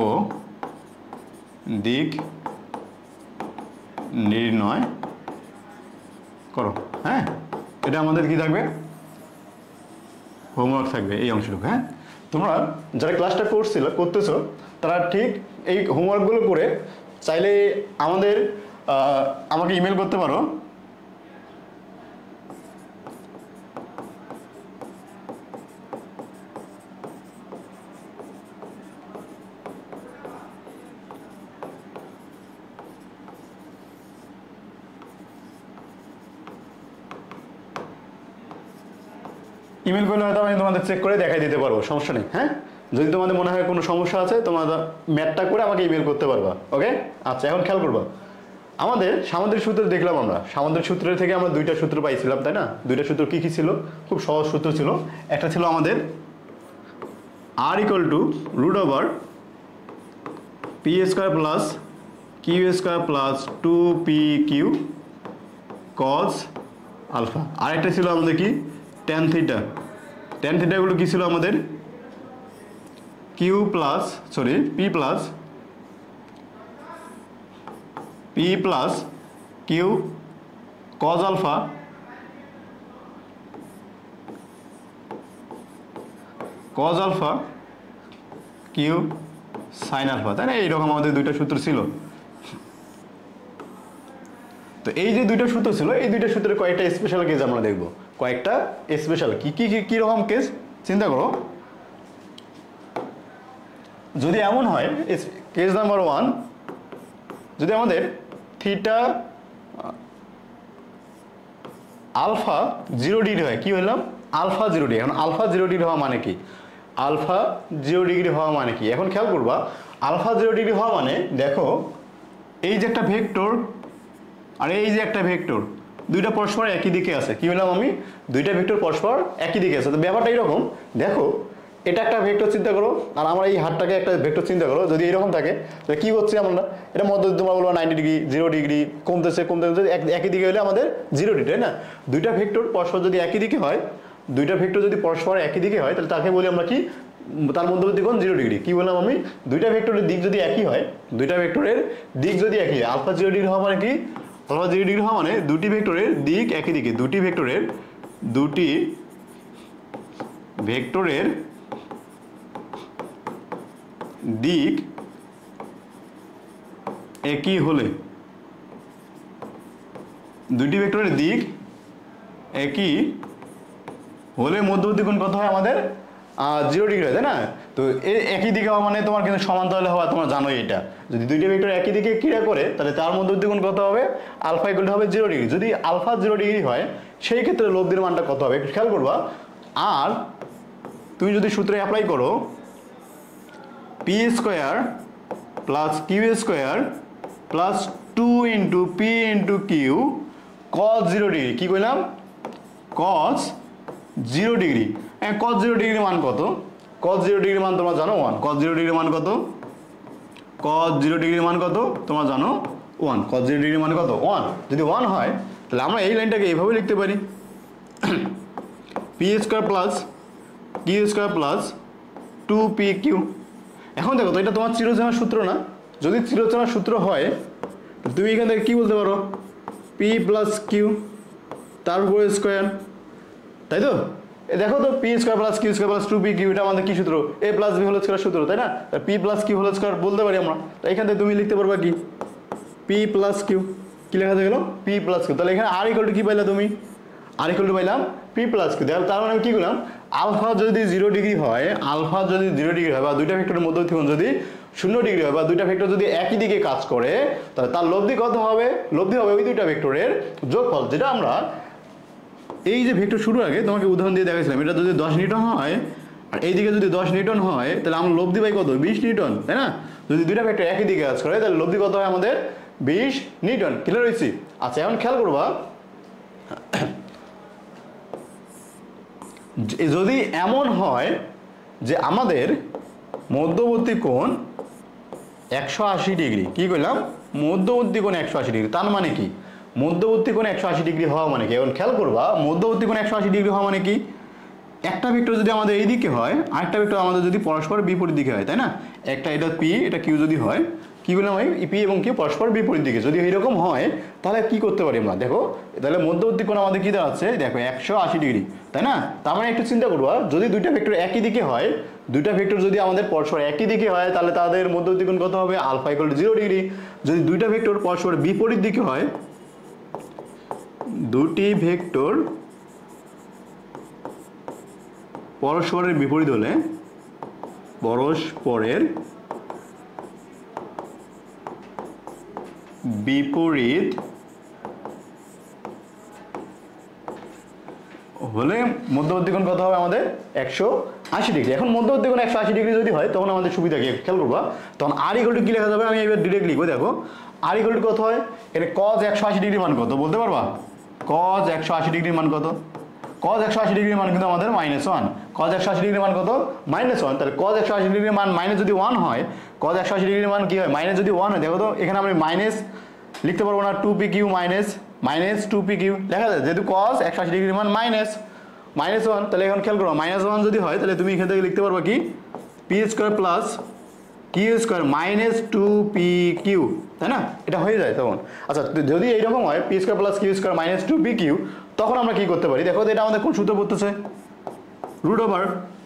ও দিক নির্ণয় করো। হ্যাঁ, এটা আমাদের কি থাকবে, হোমওয়ার্ক থাকবে এই অংশটুকু। হ্যাঁ, তোমরা যারা ক্লাসটা করতেছো তারা ঠিক এই হোমওয়ার্কগুলো করে চাইলে আমাকে ইমেল করতে পারো। ইমেল করলে হয়তো আমি তোমাদের চেক করে দেখাই দিতে পারবো, সমস্যা নেই। হ্যাঁ, যদি তোমাদের মনে হয় কোনো সমস্যা আছে তোমরা ম্যাথটা করে আমাকে ইমেল করতে পারবা। ওকে, আচ্ছা, এখন খেয়াল করবা, আমাদের সামুদ্রিক সূত্র দেখলাম আমরা। সামুদ্রিক সূত্রের থেকে আমরা দুইটা সূত্র পাইছিলাম, তাই না? দুইটা সূত্র কি কি ছিল? খুব সহজ সূত্র ছিল। একটা ছিল আমাদের r = √/p² + q² + 2pq cos alpha. আরেকটা ছিল আমাদের কি tan θ। tan θ গুলো কি ছিল আমাদের p plus q cos alpha q sin alpha, তাই না? এইরকম আমাদের দুইটা সূত্র ছিল। তো এই যে দুইটা সূত্র ছিল, এই দুইটা সূত্রের কয়েকটা স্পেশাল কেস আমরা দেখব। কয়েকটা স্পেশাল কি রকম কেস চিন্তা করো। যদি এমন হয়, কেস নাম্বার 1, যদি আমাদের থিটা আলফা 0 ডিগ্রি হয়, কি হইলাম? Alpha 0 degree. এখন আলফা 0 ডিগ্রি হওয়া মানে কি? আলফা 0 ডিগ্রি হওয়া মানে কি? এখন খেয়াল করবা, আলফা 0 ডিগ্রি হওয়া মানে দেখো, এই যে একটা ভেক্টর আর এই যে একটা ভেক্টর, দুইটা পরস্পর একই দিকে আছে। কি বললাম আমি? দুইটা ভেক্টর পরস্পর একই দিকে আছে। তো ব্যাপারটা এরকম, দেখো এটা একটা ভেক্টর চিন্তা করো, আর আমরা এই হাতটাকে একটা ভেক্টর চিন্তা করো। যদি এরকম থাকে তাহলে কি হচ্ছে? আমরা এটা মধ্য তোমরা বলবো 90 ডিগ্রি, 0 ডিগ্রি, কমতেছে একই দিকে হলে আমাদের 0 ডিগ্রি, তাই না? দুইটা ভেক্টর পরস্পর যদি একই দিকে হয়, দুইটা ভেক্টর যদি পরস্পর একই দিকে হয়, তাহলে তাকে বলি আমরা কি? তার মধ্যবর্তী কোণ 0 ডিগ্রি। কি বললাম আমি? দুইটা ভেক্টরের দিক যদি একই হয়, দুইটা ভেক্টরের দিক যদি একই হয়, আলফা 0 ডিগ্রি হওয়া মানে কি? আলফা 0 ডিগ্রি হওয়া মানে দুটি ভেক্টরের দিক একই দিকে। দুটি ভেক্টরের দিক একই হলে, দুটি ভেক্টরের দিক একই হলে মধ্যবর্তী কোণ কত হয় আমাদের? 0 ডিগ্রি হয়, তাই না? তো একই দিকে হওয়া মানে তোমার কিন্তু সমান্তরালে হওয়া, তোমরা জানোই এটা। যদি দুইটা ভেক্টর একই দিকে ক্রিয়া করে তাহলে তার মধ্যবর্তী কোণ কত হবে? আলফা = হবে 0 ডিগ্রি। যদি আলফা 0 ডিগ্রি হয়, সেই ক্ষেত্রে লব্ধির মানটা কত হবে একটু খেয়াল করবা। আর তুমি যদি সূত্রে অ্যাপ্লাই করো, p² + q² + 2 × p × q cos 0 degree. কি কইলাম? cos 0 degree. cos 0 ডিগ্রির মান কত? cos 0 ডিগ্রির মান তোমরা জানো 1। cos 0 ডিগ্রির মান কত? cos 0 ডিগ্রির মান কত তোমরা জানো 1। cos 0 ডিগ্রির মান কত? 1। যদি 1 হয় তাহলে আমরা এই লাইনটাকে এইভাবে লিখতে পারি, p² + q² + 2pq। এখন দেখো তো, এটা তোমার চিরচেনা সূত্র না? যদি চিরচেনা সূত্র হয় তুমি এখান থেকে কি বলতে পারো? p + q তার উপরে স্কয়ার, তাই তো? দেখো তো, p² + q² + 2pq, এটা আমাদের কি সূত্র? a + b হোল স্কয়ার সূত্র, তাই না? p + q হোল স্কয়ার বলতে পারি আমরা। তো এখান থেকে তুমি লিখতে পারবা কি? p + q। কি লেখা গেল? p + q। তাহলে এখানে r = কি পাইলা তুমি? r = পাইলাম p + q। তার মানে আমি কি করলাম? আলফা যদি 0 ডিগ্রি হয়, বা দুইটা ভেক্টরের মধ্যবর্তী কোণ যদি 0 ডিগ্রি হয়, বা দুইটা ভেক্টর যদি একই দিকে কাজ করে, তাহলে তার লব্ধি কত হবে? লব্ধি হবে ওই দুইটা ভেক্টরের যোগফল, যেটা আমরা এই যে ভেক্টর শুরুর আগে তোমাকে উদাহরণ দিয়ে দেখাইছিলাম, এটা যদি 10 নিউটন হয় আর এইদিকে যদি 10 নিউটন হয় তাহলে আমরা লব্ধি পাই কত? 20 নিউটন, তাই না? যদি দুইটা ভেক্টর একই দিকে কাজ করে তাহলে লব্ধি কত হয় আমাদের? 20 নিউটন। ক্লিয়ার হয়েছি? আচ্ছা, এখন খেয়াল করবা, যদি এমন হয় যে আমাদের মধ্যবর্তী কোণ 180 ডিগ্রি, কি কইলাম? মধ্যবর্তী কোণ 180 ডিগ্রি, তার মানে কি? মধ্যবর্তী কোণ 180 ডিগ্রি হওয়া মানে কি? এখন খেয়াল করবা, মধ্যবর্তী কোণ 180 ডিগ্রি হওয়া মানে কি? একটা ভেক্টর যদি আমাদের এই দিকে হয়, আরেকটা ভেক্টর আমাদের যদি পরস্পর বিপরীত দিকে হয়, তাই না? একটা এটা পি, এটা কিউ যদি হয়, কি বললাম ভাই? পি এবং কিউ পরস্পর বিপরীত দিকে যদি এরকম হয় তাহলে কি করতে পারি আমরা? দেখো, তাহলে মধ্যবর্তী কোণ আমাদের কি দাঁড়াচ্ছে? দেখো 180 ডিগ্রি, তাই না? তার মানে একটু চিন্তা করবা, যদি দুইটা ভেক্টর একই দিকে হয়, দুইটা ভেক্টর যদি আমাদের পরস্পর একই দিকে হয় তাহলে তাদের মধ্যবর্তী কোণ কত হবে? Alpha equal to 0 degree. যদি দুইটা ভেক্টর পরস্পর বিপরীত দিকে হয়, দুটি ভেক্টর পরস্পরের বিপরীত হলে পরস্পরের বিপরীত হলে মধ্যবর্তী কোণ কত হবে আমাদের? 180 ডিগ্রি। এখন মধ্যবর্তী কোণ 180 ডিগ্রি যদি হয় তখন আমাদের সুবিধা কি? খেয়াল করবা, তখন আর ইকুয়াল টু কি লেখা যাবে? আমি এবার ডিরেক্ট লিখবো। দেখো, আর ইকুয়াল টু কত হয়? এটা cos 180 ডিগ্রি মান কত বলতে পারবা? cos 180 ডিগ্রির মান কত? cos 180 ডিগ্রির মান কিন্তু আমাদের -1। cos 180 ডিগ্রির মান কত? -1। তাহলে cos 180 ডিগ্রির মান মাইনাস যদি 1 হয়, cos 180 ডিগ্রির মান কি হয়? মাইনাস যদি 1 হয়, দেখো তো এখানে আমি মাইনাস লিখতে পারবো না? 2pq মাইনাস 2pq লেখা যায়, যেহেতু cos 180 ডিগ্রির মান -1। তাহলে এখন খেয়াল করো, -1 যদি হয় তাহলে তুমি এখান থেকে লিখতে পারবা কি? P square plus Q square minus 2pq, তাই না? এটা হয়ে যায় তখন। আচ্ছা, যদি এইরকম হয় P square plus Q square minus 2pq, তখন আমরা কি করতে পারি? দেখো তো এটা আমাদের কোন সূত্র পড়তেছে? Root over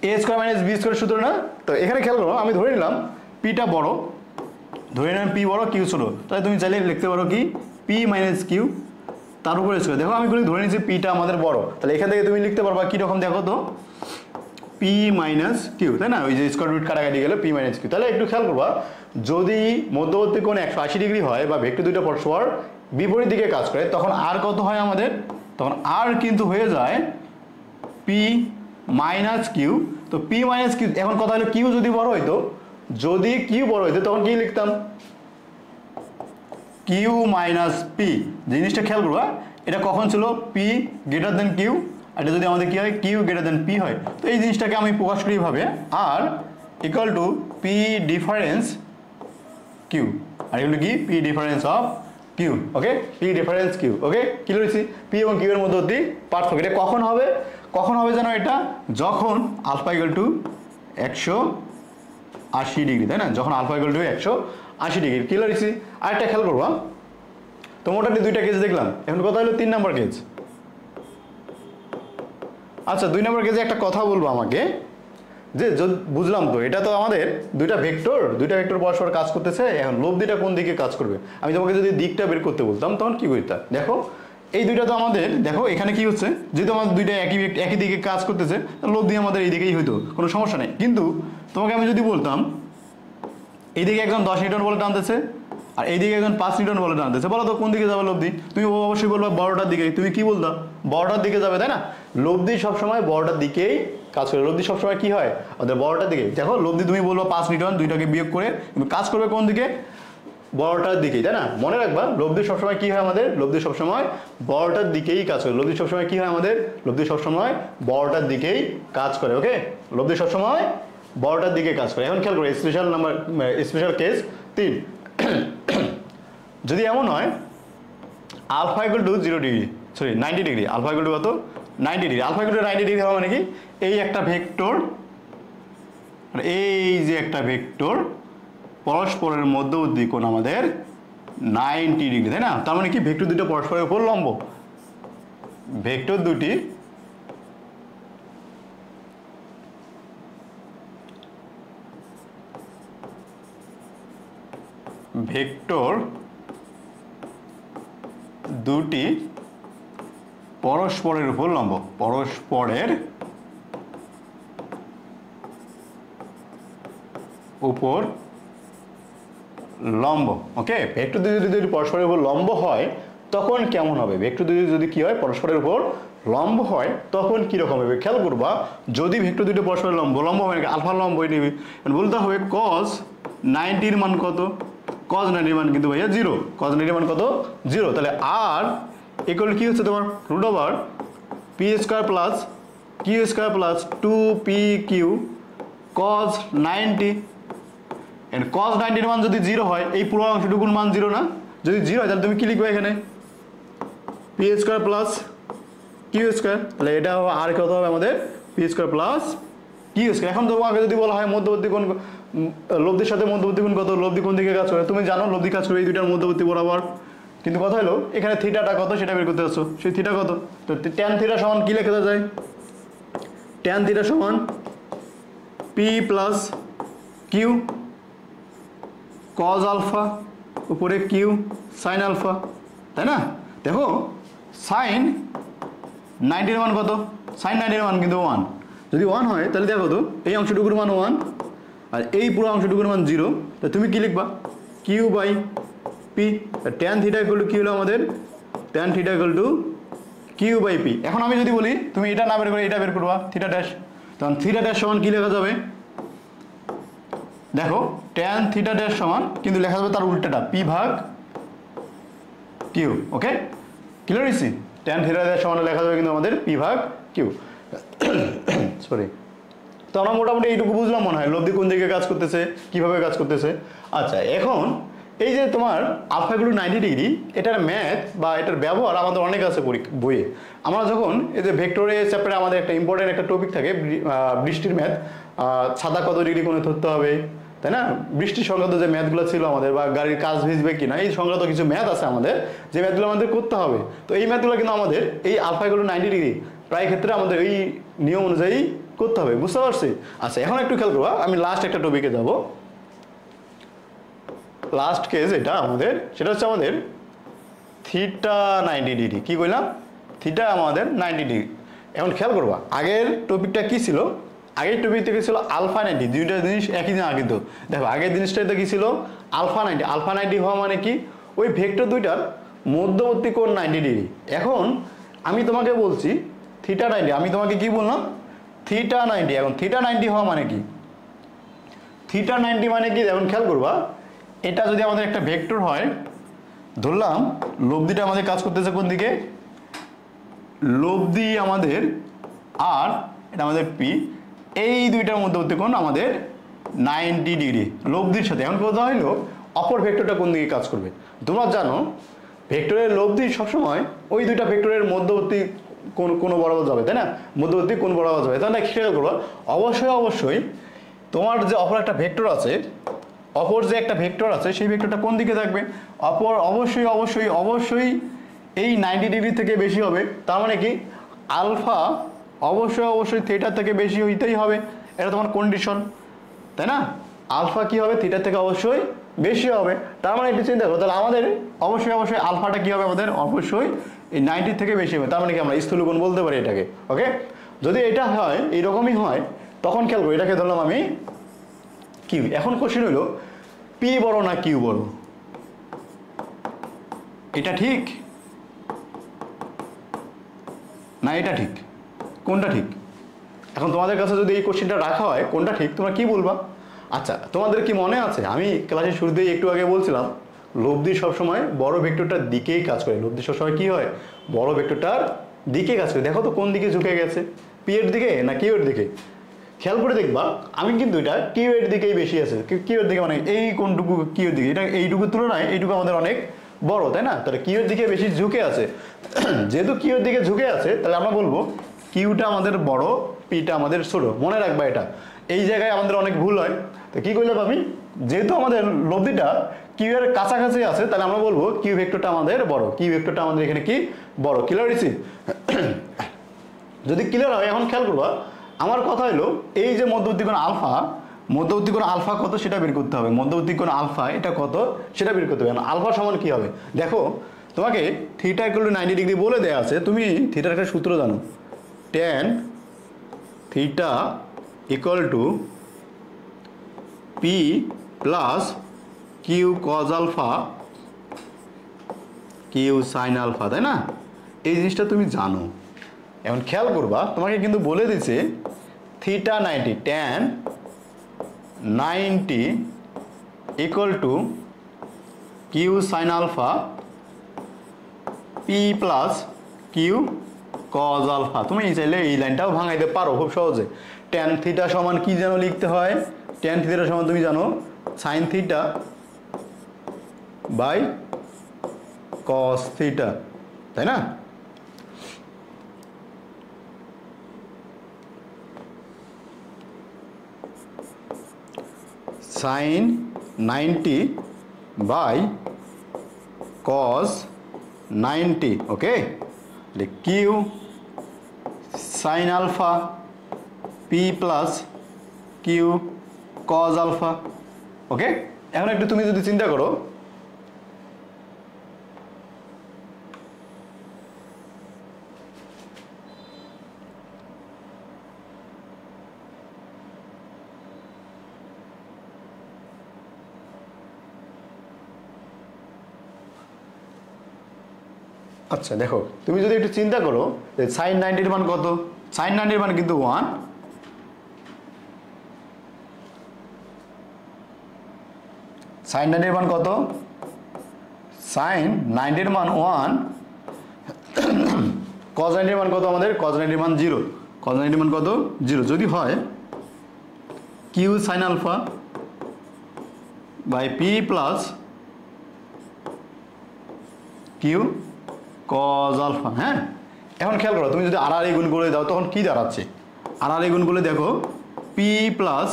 a square minus B square সূত্র না? তো এখানে খেয়াল করো, আমি ধরে নিলাম পিটা বড়, ধরে নিলাম পি বড় কিউ ছোট, তাহলে তুমি চাইলে লিখতে পারো কি? পি মাইনাস কিউ তার উপরে স্কোয়ার। দেখো আমি ধরে নিচ্ছি পিটা আমাদের বড়, তাহলে এখান থেকে তুমি লিখতে পারবা কীরকম? দেখো তো, পি মাইনাস কিউ, তাই না? ওই যে স্কোয়ার রুট কাটাকাটি গেলে পি মাইনাস কিউ। তাহলে একটু খেয়াল করবা, যদি মধ্যবর্তী কোণ 180 ডিগ্রি হয় বা ভেক্টর দুইটা পরস্পর বিপরীত দিকে কাজ করে, তখন আর কত হয় আমাদের? তখন আর কিন্তু হয়ে যায় পি মাইনাস কিউ। তো পি মাইনাস কিউ, এখন কথা হলো কিউ যদি বড় হইতো, যদি কিউ বড় হইতো তখন কি লিখতাম? Q minus P. জিনিসটা খেয়াল করবা, এটা কখন ছিল? পি গ্রেটার দেন কিউ, আর এটা যদি আমাদের কি হয়? কিউ গ্রেটার দেন পি হয়। তো এই জিনিসটাকে আমি প্রকাশ করি ভাবে R equal to P difference Q, আর এগুলো কি? P difference of Q. Okay, P difference Q. Okay, কি লিখছি? পি এবং কিউ এর মধ্যে পার্থক্য। এটা কখন হবে? কখন হবে জানো এটা? যখন আলফা ইকুয়াল টু 180 ডিগ্রি, তাই না? যখন আলফা ইকুয়াল টু 180 ডিগ্রি। কি লিখছি? আরেকটা খেয়াল করবা, তো মোটামুটি দুইটা কেস দেখলাম, এখন কথা হলো 3 নম্বর কেস। আচ্ছা, 2 নম্বর কেসে একটা কথা বলবো আমাকে, যে বুঝলাম তো এটা তো আমাদের দুইটা ভেক্টর পরস্পর কাজ করতেছে, এখন লব্ধিটা কোন দিকে কাজ করবে? আমি তোমাকে যদি দিকটা বের করতে বলতাম তখন কি করতাম? দেখো, এই দুইটা তো আমাদের, দেখো এখানে কি হচ্ছে, যেহেতু আমাদের দুইটা একই দিকে কাজ করতেছে, লব্ধি আমাদের এই দিকেই হইতো, কোনো সমস্যা নেই। কিন্তু তোমাকে আমি যদি বলতাম এইদিকে একজন 10 নিউটন বলে টানতেছে আর এইদিকে একজন 5 নিউটন বলে টানতেছে, বলো তো কোন দিকে যাবে লব্ধি? তুমি অবশ্যই বলবা বড়টার দিকে। তুমি কি বলতা? বড়টার দিকে যাবে, তাই না? লব্ধি সবসময় বড়টার দিকেই কাজ করে। লব্ধি সবসময় কি হয়? আমাদের বড়টার দিকে। দেখো, লব্ধি তুমি বলবা 5 নিউটন, দুইটাকে বিয়োগ করে তুমি কাজ করবে কোন দিকে? বড়টার দিকেই, তাই না? মনে রাখবা, লব্ধি সবসময় কি হয় আমাদের? লব্ধি সবসময় বড়টার দিকেই কাজ করে। লব্ধি সবসময় কি হয় আমাদের? লব্ধি সবসময় বড়টার দিকেই কাজ করে। ওকে, লব্ধি সবসময় বড়টার দিকে কাজ করে। এখন খেয়াল করে স্পেশাল কেস 3। যদি এমন হয় alpha equal to 0 degree, sorry 90 degree, alpha equal to কত? 90 degree. Alpha equal to 90 degree হওয়া মানে কি? এই একটা ভেক্টর, এই যে একটা ভেক্টর পরস্পরের মধ্যবর্তী কোণ আমাদের 90 ডিগ্রি, তাই না? তার মানে কি? ভেক্টর দুটো পরস্পরের উপর লম্ব। ভেক্টর দুটি পরস্পরের উপর লম্ব, পরস্পরের উপর লম্ব। ওকে, ভেক্টর দুটি যদি পরস্পরের উপর লম্ব হয় তখন কেমন হবে? ভেক্টর দুটি যদি কি হয়? পরস্পরের উপর লম্ব হয় তখন কীরকম হবে খেয়াল করবা। যদি ভেক্টর দুটো পরস্পর লম্ব হবে নাকি আলফা লম্ব নিবি, বলতে হবে কজ 90 মান কত, কজ 90 মান কিন্তু ভাইয়া 0, কজ 90 মান কত 0, তাহলে আর ইকুয়াল কি হচ্ছে তোমার root over P square plus Q square plus 2pq cos 90, and cos 90 মান যদি 0 হয় এই পুরো অংশটুকুর মান 0 না, যদি 0 হয় তাহলে তুমি কি লিখবে এখানে P square plus Q square, তাহলে এটা হবে আর কত হবে আমাদের P square plus Q square. এখন তোমাকে যদি বলা হয় মধ্যবর্তী কোণ, লব্ধির সাথে মধ্যবর্তী কোণ কত, লব্ধি কোণ দিকে কাজ করে, তুমি জানো লব্ধি কাজ করে এই দুইটার মধ্যবর্তী বরাবর, কিন্তু কথা হলো এখানে থিটাটা কত সেটা বের করতে আসছো, সেই থিটা কত, তো ট্যান থিটা সমান কি লেখা যায়, ট্যান থিটা সমান P plus Q cos alpha উপরে কিউ সাইন আলফা, তাই না। দেখো সাইন 90 মান কত, সাইন 90 মান কিন্তু 1, যদি 1 হয় তাহলে দেখো তো এই অংশটুকুর মান 1 আর এই পুরো অংশটুকুর মান 0, তা তুমি কি লিখবা Q by P, tan theta equal to কি হলো আমাদের tan theta equal to Q by P. এখন আমি যদি বলি তুমি এটা না বের করে এটা বের করবা থিটা ড্যাশ, তখন থিটা ড্যাশ সমান কি লেখা যাবে, দেখো ট্যান থিটা ড্যাশ সমান কিন্তু লেখা যাবে তার উল্টাটা পি ভাগ কিউ, ওকে ক্লিয়ার হয়েছে, ট্যান থিটা ড্যাশ সমান লেখা যাবে কিন্তু আমাদের পি ভাগ কিউ, সরি। তো আমরা মোটামুটি এইটুকু বুঝলাম মনে হয় লব্ধি কোন দিকে কাজ করতেছে, কিভাবে কাজ করতেছে। আচ্ছা এখন এই যে তোমার আলফাগুলো 90 ডিগ্রি, এটার ম্যাথ বা এটার ব্যবহার আমাদের অনেক আছে বইয়ে। আমরা যখন এই যে ভেক্টরে চ্যাপ্টারে আমাদের একটা ইম্পর্টেন্ট একটা টপিক থাকে বৃষ্টির ম্যাথ, ছাদা কত ডিগ্রি কোণে ধরতে হবে, তাই না, বৃষ্টি সংক্রান্ত যে ম্যাথগুলো ছিল আমাদের, বা গাড়ির কাজ ভিজবে কিনা এই সংক্রান্ত কিছু ম্যাথ আছে আমাদের, যে ম্যাথগুলো আমাদের করতে হবে। তো এই ম্যাথগুলো কিন্তু আমাদের এই আলফাগুলো 90 ডিগ্রি প্রায় ক্ষেত্রে আমাদের এই নিয়ম অনুযায়ী করতে হবে, বুঝতে পারছি। আচ্ছা এখন একটু খেয়াল করবা, আমি লাস্ট একটা টপিকে যাব, লাস্ট কেস এটা আমাদের, সেটা হচ্ছে আমাদের থিটা 90 ডিগ্রি, কি কইলাম থিটা আমাদের 90 ডিগ্রি। এখন খেয়াল করবা আগের টপিকটা কি ছিল, আগের টপিক থেকে ছিল আলফা 90, দুইটা জিনিস একই দিন আগে, তো দেখো আগের জিনিসটাতে কি ছিল আলফা 90, আলফা 90 হওয়া মানে কি ওই ভেক্টর দুইটার মধ্যবর্তী কোণ 90 ডিগ্রি। এখন আমি তোমাকে বলছি থিটা 90, আমি তোমাকে কি বললাম থিটা 90, এখন থিটা 90 হওয়া মানে কি, থিটা 90 মানে কি, এখন খেয়াল করবা এটা যদি আমাদের একটা ভেক্টর হয়, ধরলাম লব্ধিটা আমাদের কাজ করতেছে কোন দিকে, লব্ধি আমাদের আর এটা আমাদের পি, এই দুইটার মধ্যবর্তী কোণ আমাদের 90 ডিগ্রি লব্ধির সাথে। এখন কথা হইলো অপর ভেক্টরটা কোন দিকে কাজ করবে, তোমরা জানো ভেক্টরের লব্ধি সবসময় ওই দুইটা ভেক্টরের মধ্যবর্তী কোন বরাবর যাবে, তাই না, মধ্যবর্তী কোন বরাবর যাবে, তাহলে খেয়াল করবো অবশ্যই তোমার যে অপর একটা ভেক্টর আছে, অপর যে একটা ভেক্টর আছে সেই ভেক্টরটা কোন দিকে থাকবে, অপর অবশ্যই এই 90 ডিগ্রি থেকে বেশি হবে, তার মানে কি আলফা অবশ্যই থিটার থেকে বেশি হইতেই হবে, এটা তোমার কন্ডিশন, তাই না, আলফা কি হবে থিটার থেকে অবশ্যই বেশি হবে, তার মানে একটু চিন্তা করো, তাহলে আমাদের অবশ্যই আলফাটা কি হবে, আমাদের অবশ্যই এই 90 থেকে বেশি হবে, তার মানে কি আমরা স্থূল কোণ বলতে পারি এটাকে, ওকে। যদি এটা হয় এইরকমই হয় তখন খেয়াল করো এটাকে ধরলাম আমি কিউ। এখন কোশ্চেন হলো পি বড় না কিউ বড়, এটা ঠিক না এটা ঠিক, কোনটা ঠিক, এখন তোমাদের কাছে যদি এই কোশ্চেনটা রাখা হয় কোনটা ঠিক তোমরা কি বলবা। আচ্ছা তোমাদের কি মনে আছে আমি ক্লাসের শুরুতেই একটু আগে বলছিলাম লব্ধি সবসময় বড় ভেক্টরটার দিকেই কাজ করে, লব্ধি সবসময় কি হয় বড় ভেক্টরটার দিকে কাজ করে, দেখো তো কোন দিকে ঝুঁকে গেছে, পি এর দিকে না কিউ এর দিকে, খেয়াল করে দেখবা আমি কিন্তু এটা কিউ এর দিকেই বেশি আছে, কিউ এর দিকে মানে এই কোনটুকু কিউ এর দিকে, এটা এইটুকুর তুলনায় এইটুকু আমাদের অনেক বড়, তাই না, তাহলে কিউ এর দিকে বেশি ঝুঁকে আছে, যেহেতু কিউ এর দিকে ঝুঁকে আছে তাহলে আমরা বলবো কিউটা আমাদের বড় পিটা আমাদের ছোট, মনে রাখবা এটা, এই জায়গায় আমাদের অনেক ভুল হয়। তো কি করলাম আমি, যেহেতু আমাদের লব্ধিটা কিউ এর কাছাকাছি আছে তাহলে আমরা বলবো কিউ ভেক্টরটা আমাদের বড়, কিউ ভেক্টরটা আমাদের এখানে কি বড়, ক্লিয়ার হয়েছে, যদি ক্লিয়ার হয় এখন খেয়াল করবা আমার কথা হলো এই যে মধ্যবর্তী কোণ আলফা কত সেটা বের করতে হবে, মধ্যবর্তী কোণ আলফা এটা কত সেটা বের করতে হবে, আলফা সমান কি হবে, দেখো তোমাকে থিটা ইকুয়াল টু 90 ডিগ্রি বলে দেওয়া আছে, তুমি থিটার একটা সূত্র জানো, tan theta equal to P plus Q cos alpha Q sine alpha, তাই না, এই জিনিসটা তুমি জানো, এখন খেয়াল করবা তোমাকে কিন্তু বলে দিছে theta 90 tan 90 equal to Q sine alpha P plus Q cos alpha. তুমি চাইলে এই লাইনটাও ভাঙাইতে পারো খুব সহজে। ট্যান থিটা সমান কি যেন লিখতে হয়? ট্যান থিটা সমান তুমি জানো sine theta by cos theta, তাই না? Sine 90 by cos 90, okay. Q sine alpha P plus Q cos alpha, okay. এখন একটু তুমি যদি চিন্তা করো, আচ্ছা দেখো তুমি যদি একটু চিন্তা করো সাইন 90 মান কত? সাইন 90 মান কিন্তু 1, সাইন 90 মান কত? সাইন 90 মান 1, কজ 90 মান কত আমাদের? কজ 90 মান 0, কজ 90 মান কত? 0। যদি হয় Q sine alpha by P plus Q cos alpha, হ্যাঁ। এখন খেয়াল করো তুমি যদি আর গুণ করে দাও তখন কি দাঁড়াচ্ছে? আর গুণ করলে দেখো P plus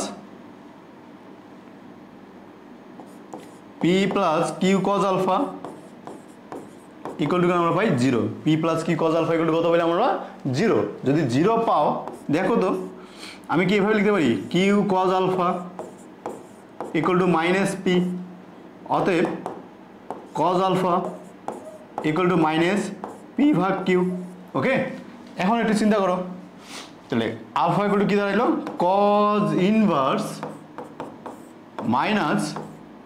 Q cos alpha equal to আমরা পাই 0। P plus Q cos alpha equal to কত পাইলাম আমরা? 0। যদি 0 পাও দেখো তো আমি কি এভাবে লিখতে পারি? Q cos alpha equal to minus P, অতএব cos alpha equal to minus P ভাগ কিউ, ওকে। এখন একটু চিন্তা করো তাহলে আলফা ইকুয়াল টু কি দাঁড়াইলো? কজ ইনভার্স মাইনাস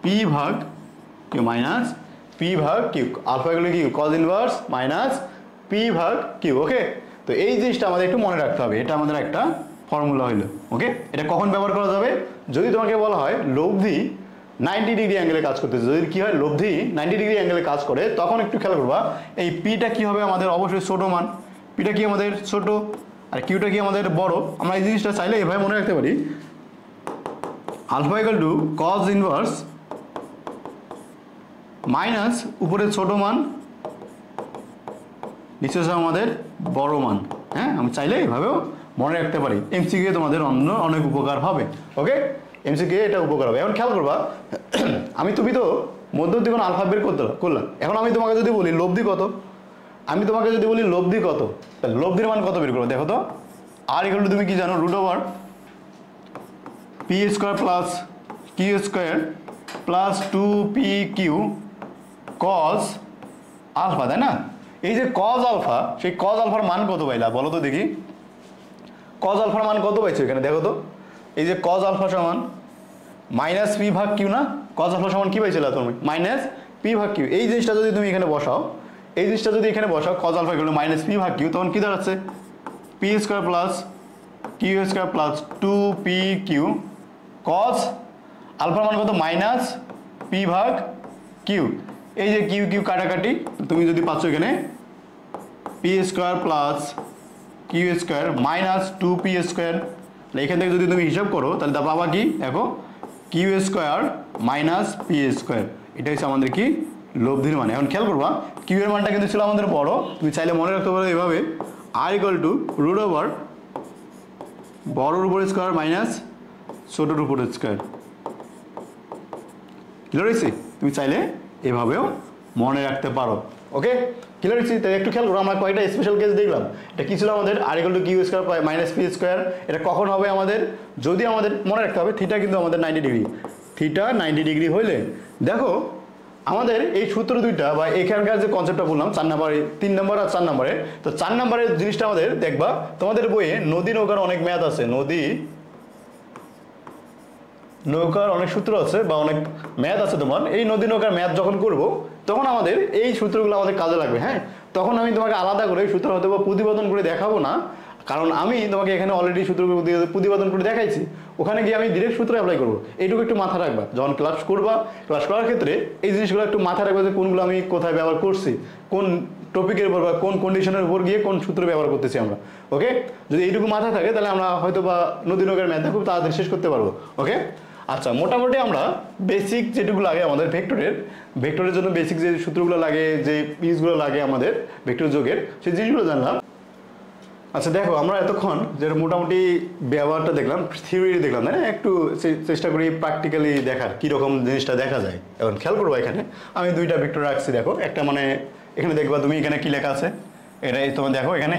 পি ভাগ কিউ, মাইনাস পি ভাগ কিউ। আলফা ইকুয়াল টু কি? কজ ইনভার্স মাইনাস পি ভাগ কিউ, ওকে। তো এই জিনিসটা আমাদের একটু মনে রাখতে হবে, এটা আমাদের একটা ফর্মুলা হইলো, ওকে। এটা কখন ব্যবহার করা যাবে? যদি তোমাকে বলা হয় লব্ধি 90 ডিগ্রি অ্যাঙ্গেলে কাজ করতেছে, যদি কি হয় লব্ধি 90 ডিগ্রি অ্যাঙ্গেলে কাজ করে, তখন একটু খেয়াল করবা এই পিটা কি হবে আমাদের? অবশ্যই ছোট মান। পিটা কি আমাদের? ছোট, আর কিউটা কি আমাদের? বড়। আমরা এই জিনিসটা চাইলে এভাবে মনে রাখতে পারি, alpha equal to cos inverse minus উপরে ছোট মান নিচে আমাদের বড় মান, হ্যাঁ। আমি চাইলে এভাবেও মনে রাখতে পারি। এমসিকিউ তোমাদের অন্য অনেক উপকার হবে, ওকে। এমসিকিউ এটা উপকার হবে। এখন খেয়াল করবা তুমি তো মধ্যবর্তী কোণ আলফা বের করলাম। এখন আমি তোমাকে যদি বলি লব্ধি কত, আমি তোমাকে যদি বলি লব্ধি কত, তাহলে লব্ধির মান কত বের করবো? দেখো তো আর ইকুয়াল টু তুমি কি জানো? Root over P square plus Q square plus 2পি কিউ কজ আলফা, তাই না? এই যে কজ আলফা, সেই কজ আলফার মান কত পাইলা বলো তো দেখি? কজ আলফার মান কত পাইছো এখানে? দেখো তো এই যে কজ আলফা সমান মাইনাস পি ভাগ কিউ না? কজ আলফা সমান কি পাইছিল তুমি? মাইনাস পি ভাগ কিউ। এই জিনিসটা যদি তুমি এখানে বসাও, এই জিনিসটা যদি এখানে বসাও, cos alpha equal to minus P ভাগ কিউ, তখন কি দাঁড়াচ্ছে? P square plus Q square plus 2পি কিউ কজ আলফার মান কত? মাইনাস পি ভাগ কিউ। এই যে কিউ কিউ কাটাকাটি, তুমি যদি পাচ্ছ এখানে P square plus Q square minus 2পি স্কোয়ার, এখান থেকে যদি তুমি হিসাব করো তাহলে তা পাবা কি? দেখো Q square minus P square, এটা হচ্ছে আমাদের কি? লব্ধির মান। এখন খেয়াল করবা কিউ এর মানটা কিন্তু ছিল আমাদের বড়, তুমি চাইলে মনে রাখতে পারো এভাবে, আর ইকুয়াল টু রুট ওভার বড়র উপর স্কোয়ার মাইনাস ছোটোর উপর স্কোয়ার। ক্লিয়ার হয়েছে? তুমি চাইলে এভাবেও মনে রাখতে পারো, ওকে। ক্লিয়ার হয়েছে? তাই একটু খেয়াল করো, আমরা কয়েকটা স্পেশাল কেস দেখলাম। এটা কি ছিল আমাদের? R equal to Q square minus P square. এটা কখন হবে আমাদের? যদি আমাদের মনে রাখতে হবে থিটা কিন্তু আমাদের 90 ডিগ্রি, থিটা 90 ডিগ্রি হইলে দেখো আমাদের এই সূত্র দুইটা বা এখানকার যে কনসেপ্টটা বললাম 4 নম্বরে, 3 নম্বর আর 4 নম্বরে, তো 4 নম্বরের জিনিসটা আমাদের দেখবা তোমাদের বইয়ে নদী নৌকার অনেক ম্যাথ আছে, নদী নৌকার অনেক সূত্র আছে বা অনেক ম্যাথ আছে তোমার। এই নদী নৌকার ম্যাথ যখন করব তখন আমাদের এই সূত্রগুলো আমাদের কাজে লাগবে, হ্যাঁ। তখন আমি তোমাকে আলাদা করে সূত্র হয়তো বা প্রতিপাদন করে দেখাবো না, কারণ আমি তোমাকে এখানে অলরেডি সূত্র প্রতিপাদন করে দেখাইছি। ওখানে গিয়ে আমি ডিরেক্ট সূত্র অ্যাপ্লাই করবো। এইটুকু একটু মাথা রাখবা যখন ক্লাস করবা। ক্লাস করার ক্ষেত্রে এই জিনিসগুলো একটু মাথা রাখবা যে কোনগুলো আমি কোথায় ব্যবহার করছি, কোন টপিকের উপর বা কোন কন্ডিশনের উপর গিয়ে কোন সূত্র ব্যবহার করতেছি আমরা। ওকে, যদি এইটুকু মাথা থাকে তাহলে আমরা হয়তো বা নদী নৌকার ম্যাথটা খুব তাড়াতাড়ি শেষ করতে পারবো। ওকে, আচ্ছা, মোটামুটি আমরা বেসিক যেটুকু লাগে আমাদের ভেক্টরের জন্য বেসিক যে সূত্রগুলো লাগে, যে পিসগুলো লাগে আমাদের ভেক্টর যোগের, সেই জিনিসগুলো জানলাম। আচ্ছা দেখো, আমরা এতক্ষণ যে মোটামুটি ব্যবহারটা দেখলাম, থিওরি দেখলাম, তাই না? একটু চেষ্টা করি প্র্যাকটিক্যালি দেখার কীরকম জিনিসটা দেখা যায়। এখন খেয়াল করবো, এখানে আমি দুইটা ভেক্টর রাখছি। দেখো, একটা মানে এখানে দেখবা তুমি, এখানে কী লেখা আছে, এটা তোমার দেখো এখানে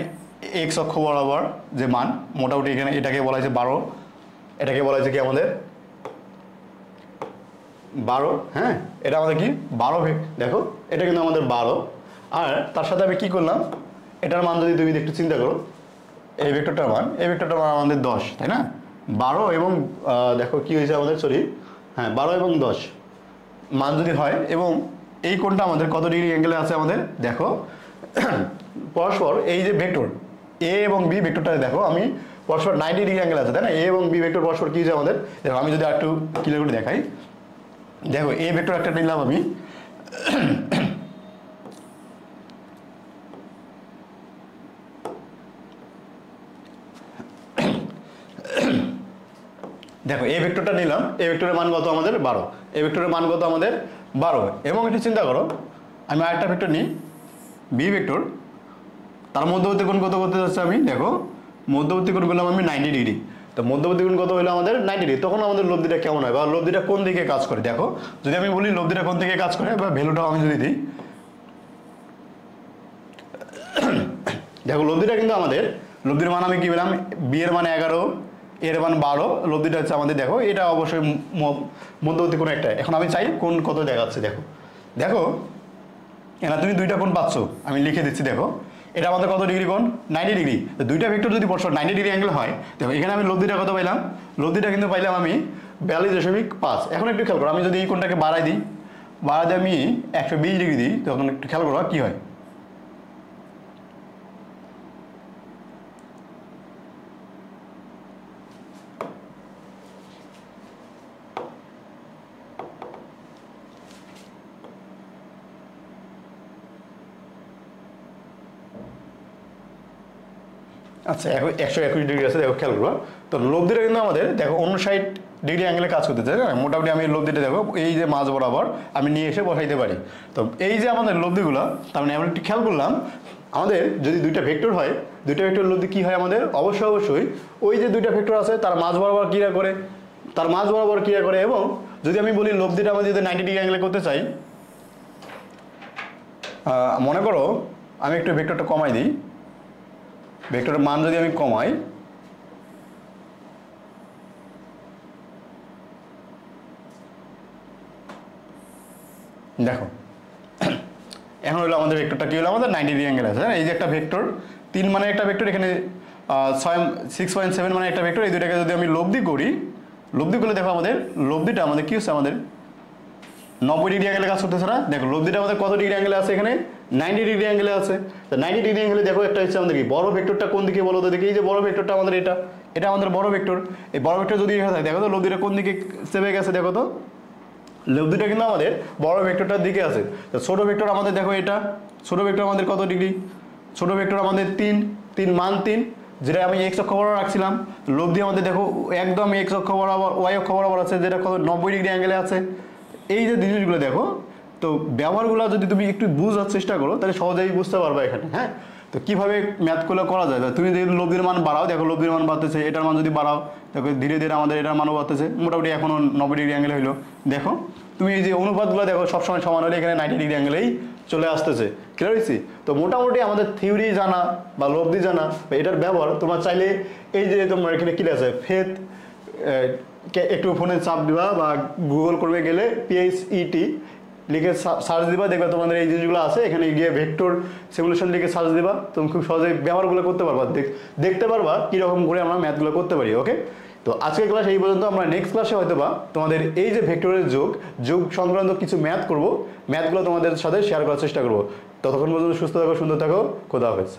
এক্স অক্ষ বরাবর যে মান, মোটামুটি এখানে এটাকে বলা হয়েছে 12, এটাকে বলা হয়েছে কি আমাদের 12। হ্যাঁ, এটা আমাদের কি 12। দেখো, এটা কিন্তু আমাদের 12। আর তার সাথে আমি কি করলাম, এটার মান যদি তুমি একটু চিন্তা করো, এই ভেক্টরটার মান আমাদের 10, তাই না? 12 এবং দেখো কি হয়েছে আমাদের, সরি, হ্যাঁ 12 এবং 10 মান যদি হয়, এবং এই কোণটা আমাদের কত ডিগ্রি অ্যাঙ্গেলে আছে আমাদের, দেখো পরস্পর এই যে ভেক্টর এ এবং বি ভেক্টরটা দেখো, আমি পরস্পর 90 ডিগ্রি অ্যাঙ্গেল আছে, তাই না? এ এবং বি ভেক্টর পরস্পর কি হয়েছে আমাদের, দেখো আমি যদি একটু ক্লিয়ার করে দেখাই, দেখো এ ভেক্টর একটা নিলাম আমি, দেখো এই ভেক্টরটা নিলাম, এই ভেক্টরের মান কত আমাদের 12, এই ভেক্টরের মান কত আমাদের 12। এবং একটু চিন্তা করো, আমি আরেকটা ভেক্টর নিই বি ভেক্টর, তার মধ্যবর্তী কোণ কত করতে যাচ্ছে আমি, দেখো মধ্যবর্তী কোণ করলাম আমি 90 ডিগ্রি। তো মধ্যবর্তী কোণ কত হলো আমাদের 90 ডিগ্রি। তখন আমাদের লব্ধিটা কেমন হয়, বা লব্ধিটা কোন দিকে কাজ করে, দেখো যদি আমি বলি লব্ধিটা কোন দিকে কাজ করে, বা ভ্যালুটাও আমি যদি দিই, দেখো লব্ধিটা কিন্তু আমাদের, লব্ধির মান আমি কি পেলাম, বি এর মান 11, এর মান 12, লব্ধিটা হচ্ছে আমাদের, দেখো এটা অবশ্যই মধ্যবর্তী কোণ একটা। এখন আমি চাই কোণ কত দেখাচ্ছে, দেখো দেখো এনা তুমি দুইটা কোণ পাচ্ছ, আমি লিখে দিচ্ছি। দেখো এটা আমাদের কত ডিগ্রি কোণ, 90 ডিগ্রি। তো দুইটা ভেক্টর যদি পরস্পর 90 ডিগ্রি অ্যাঙ্গেল হয়, দেখো এখানে আমি লব্ধিটা কত পাইলাম, লব্ধিটা কিন্তু পাইলাম আমি 42.5। এখন একটু খেয়াল করো, আমি যদি এই কোণটাকে বাড়াই দিই, আমি 120 ডিগ্রি দিই, তখন একটু খেয়াল করো কি হয়। আচ্ছা, 121 ডিগ্রি আছে, দেখো খেয়াল করবো। তো লব্ধিটা কিন্তু আমাদের দেখো 59 ডিগ্রি অ্যাঙ্গেলে কাজ করতেছে, না? মোটামুটি আমি লব্ধিটা দেখো এই যে মাঝ বরাবর আমি নিয়ে এসে বসাইতে পারি। তো এই যে আমাদের লব্ধিগুলো, তার মানে আমরা একটু খেয়াল করলাম, আমাদের যদি দুইটা ভেক্টর হয়, দুইটা ভেক্টর লব্ধি কী হয় আমাদের, অবশ্যই ওই যে দুইটা ভেক্টর আছে তার মাঝ বরাবর ক্রিয়া করে, এবং যদি আমি বলি লব্ধিটা আমি যদি 90 ডিগ্রি অ্যাঙ্গেলে করতে চাই, মনে করো আমি একটু ভেক্টরটা কমাই দিই, ভেক্টরের মান যদি আমি কমাই, দেখো এখন হলো আমাদের ভেক্টরটা কি হলো, আমাদের 90 ডিগ্রি অ্যাঙ্গেল আছে। এই যে একটা ভেক্টর 3 মানে একটা ভেক্টর, এখানে 6.7 মানে একটা ভেক্টর, এই দুটাকে যদি আমি লব্ধি করি, লব্ধি করলে দেখো আমাদের লব্ধিটা আমাদের কি হচ্ছে, আমাদের 90 ডিগ্রি অ্যাঙ্গেলে কাজ করতেছে না? দেখো লব্ধিটা আমাদের কত ডিগ্রি অ্যাঙ্গেলে আছে, এখানে 90 ডিগ্রি অ্যাঙ্গেলে আছে। তো 90 ডিগ্রি অ্যাঙ্গেলে দেখো একটা হচ্ছে আমাদের কি বড় ভেক্টরটা কোন দিকে বলো তো দেখি, এই যে বড় ভেক্টরটা আমাদের এটা আমাদের বড় ভেক্টর। এই বড় ভেক্টর যদি এখানে থাকে, দেখো তো লব্ধিটা কোন দিকে চেপে গেছে, দেখো তো লব্ধিটা কিন্তু আমাদের বড় ভেক্টরটার দিকে আছে। তো ছোট ভেক্টর আমাদের দেখো, এটা ছোট ভেক্টর আমাদের কত ডিগ্রি, ছোট ভেক্টর আমাদের 3 মান 3, যেটা আমি এক্স অক্ষ বরাবর রাখছিলাম। লব্ধি আমাদের দেখো একদম এক্স অক্ষ বরাবর, ওয়াই অক্ষ বরাবর আছে, যেটা কত 90 ডিগ্রি অ্যাঙ্গেলে আছে। এই যে জিনিসগুলো দেখো, তো ব্যবহারগুলো যদি তুমি একটু বোঝার চেষ্টা করো তাহলে সহজেই বুঝতে পারবে এখানে। হ্যাঁ, তো কীভাবে ম্যাথগুলো করা যায়, তুমি যদি লব্ধির মান বাড়াও, দেখো লব্ধির মান বাড়তেছে, এটার মান যদি বাড়াও, দেখো ধীরে ধীরে আমাদের এটার মানও বাড়তেছে, মোটামুটি এখনও 90 ডিগ্রি অ্যাঙ্গেলে হইলো। দেখো তুমি এই যে অনুপাতগুলো দেখো সবসময় সমান হলে এখানে 90 ডিগ্রি অ্যাঙ্গেলেই চলে আসতেছে, ক্লিয়ার হয়েছি? তো মোটামুটি আমাদের থিওরি জানা বা লব্ধি জানা বা এটার ব্যবহার, তোমার চাইলে এই যে তোমার এখানে কী আছে ফেথ, একটু ফোনে চাপ দিবা বা গুগল করবে গেলে PHET লিখে সার্চ দিবা, দেখবে তোমাদের এই জিনিসগুলো আছে, এখানে গিয়ে ভেক্টর সিমুলেশন লিখে সার্চ দিবা, তুমি খুব সহজে ব্যবহারগুলো করতে পারবা, দেখতে পারবা কীরকম করে আমরা ম্যাথগুলো করতে পারি। ওকে, তো আজকের ক্লাস এই পর্যন্ত। আমরা নেক্সট ক্লাসে হয়তো বা তোমাদের এই যে ভেক্টরের যোগ সংক্রান্ত কিছু ম্যাথ করব, ম্যাথগুলো তোমাদের সাথে শেয়ার করার চেষ্টা করব। ততক্ষণ পর্যন্ত সুস্থ থাকো, সুন্দর থাকো, খোদা হাফেজ।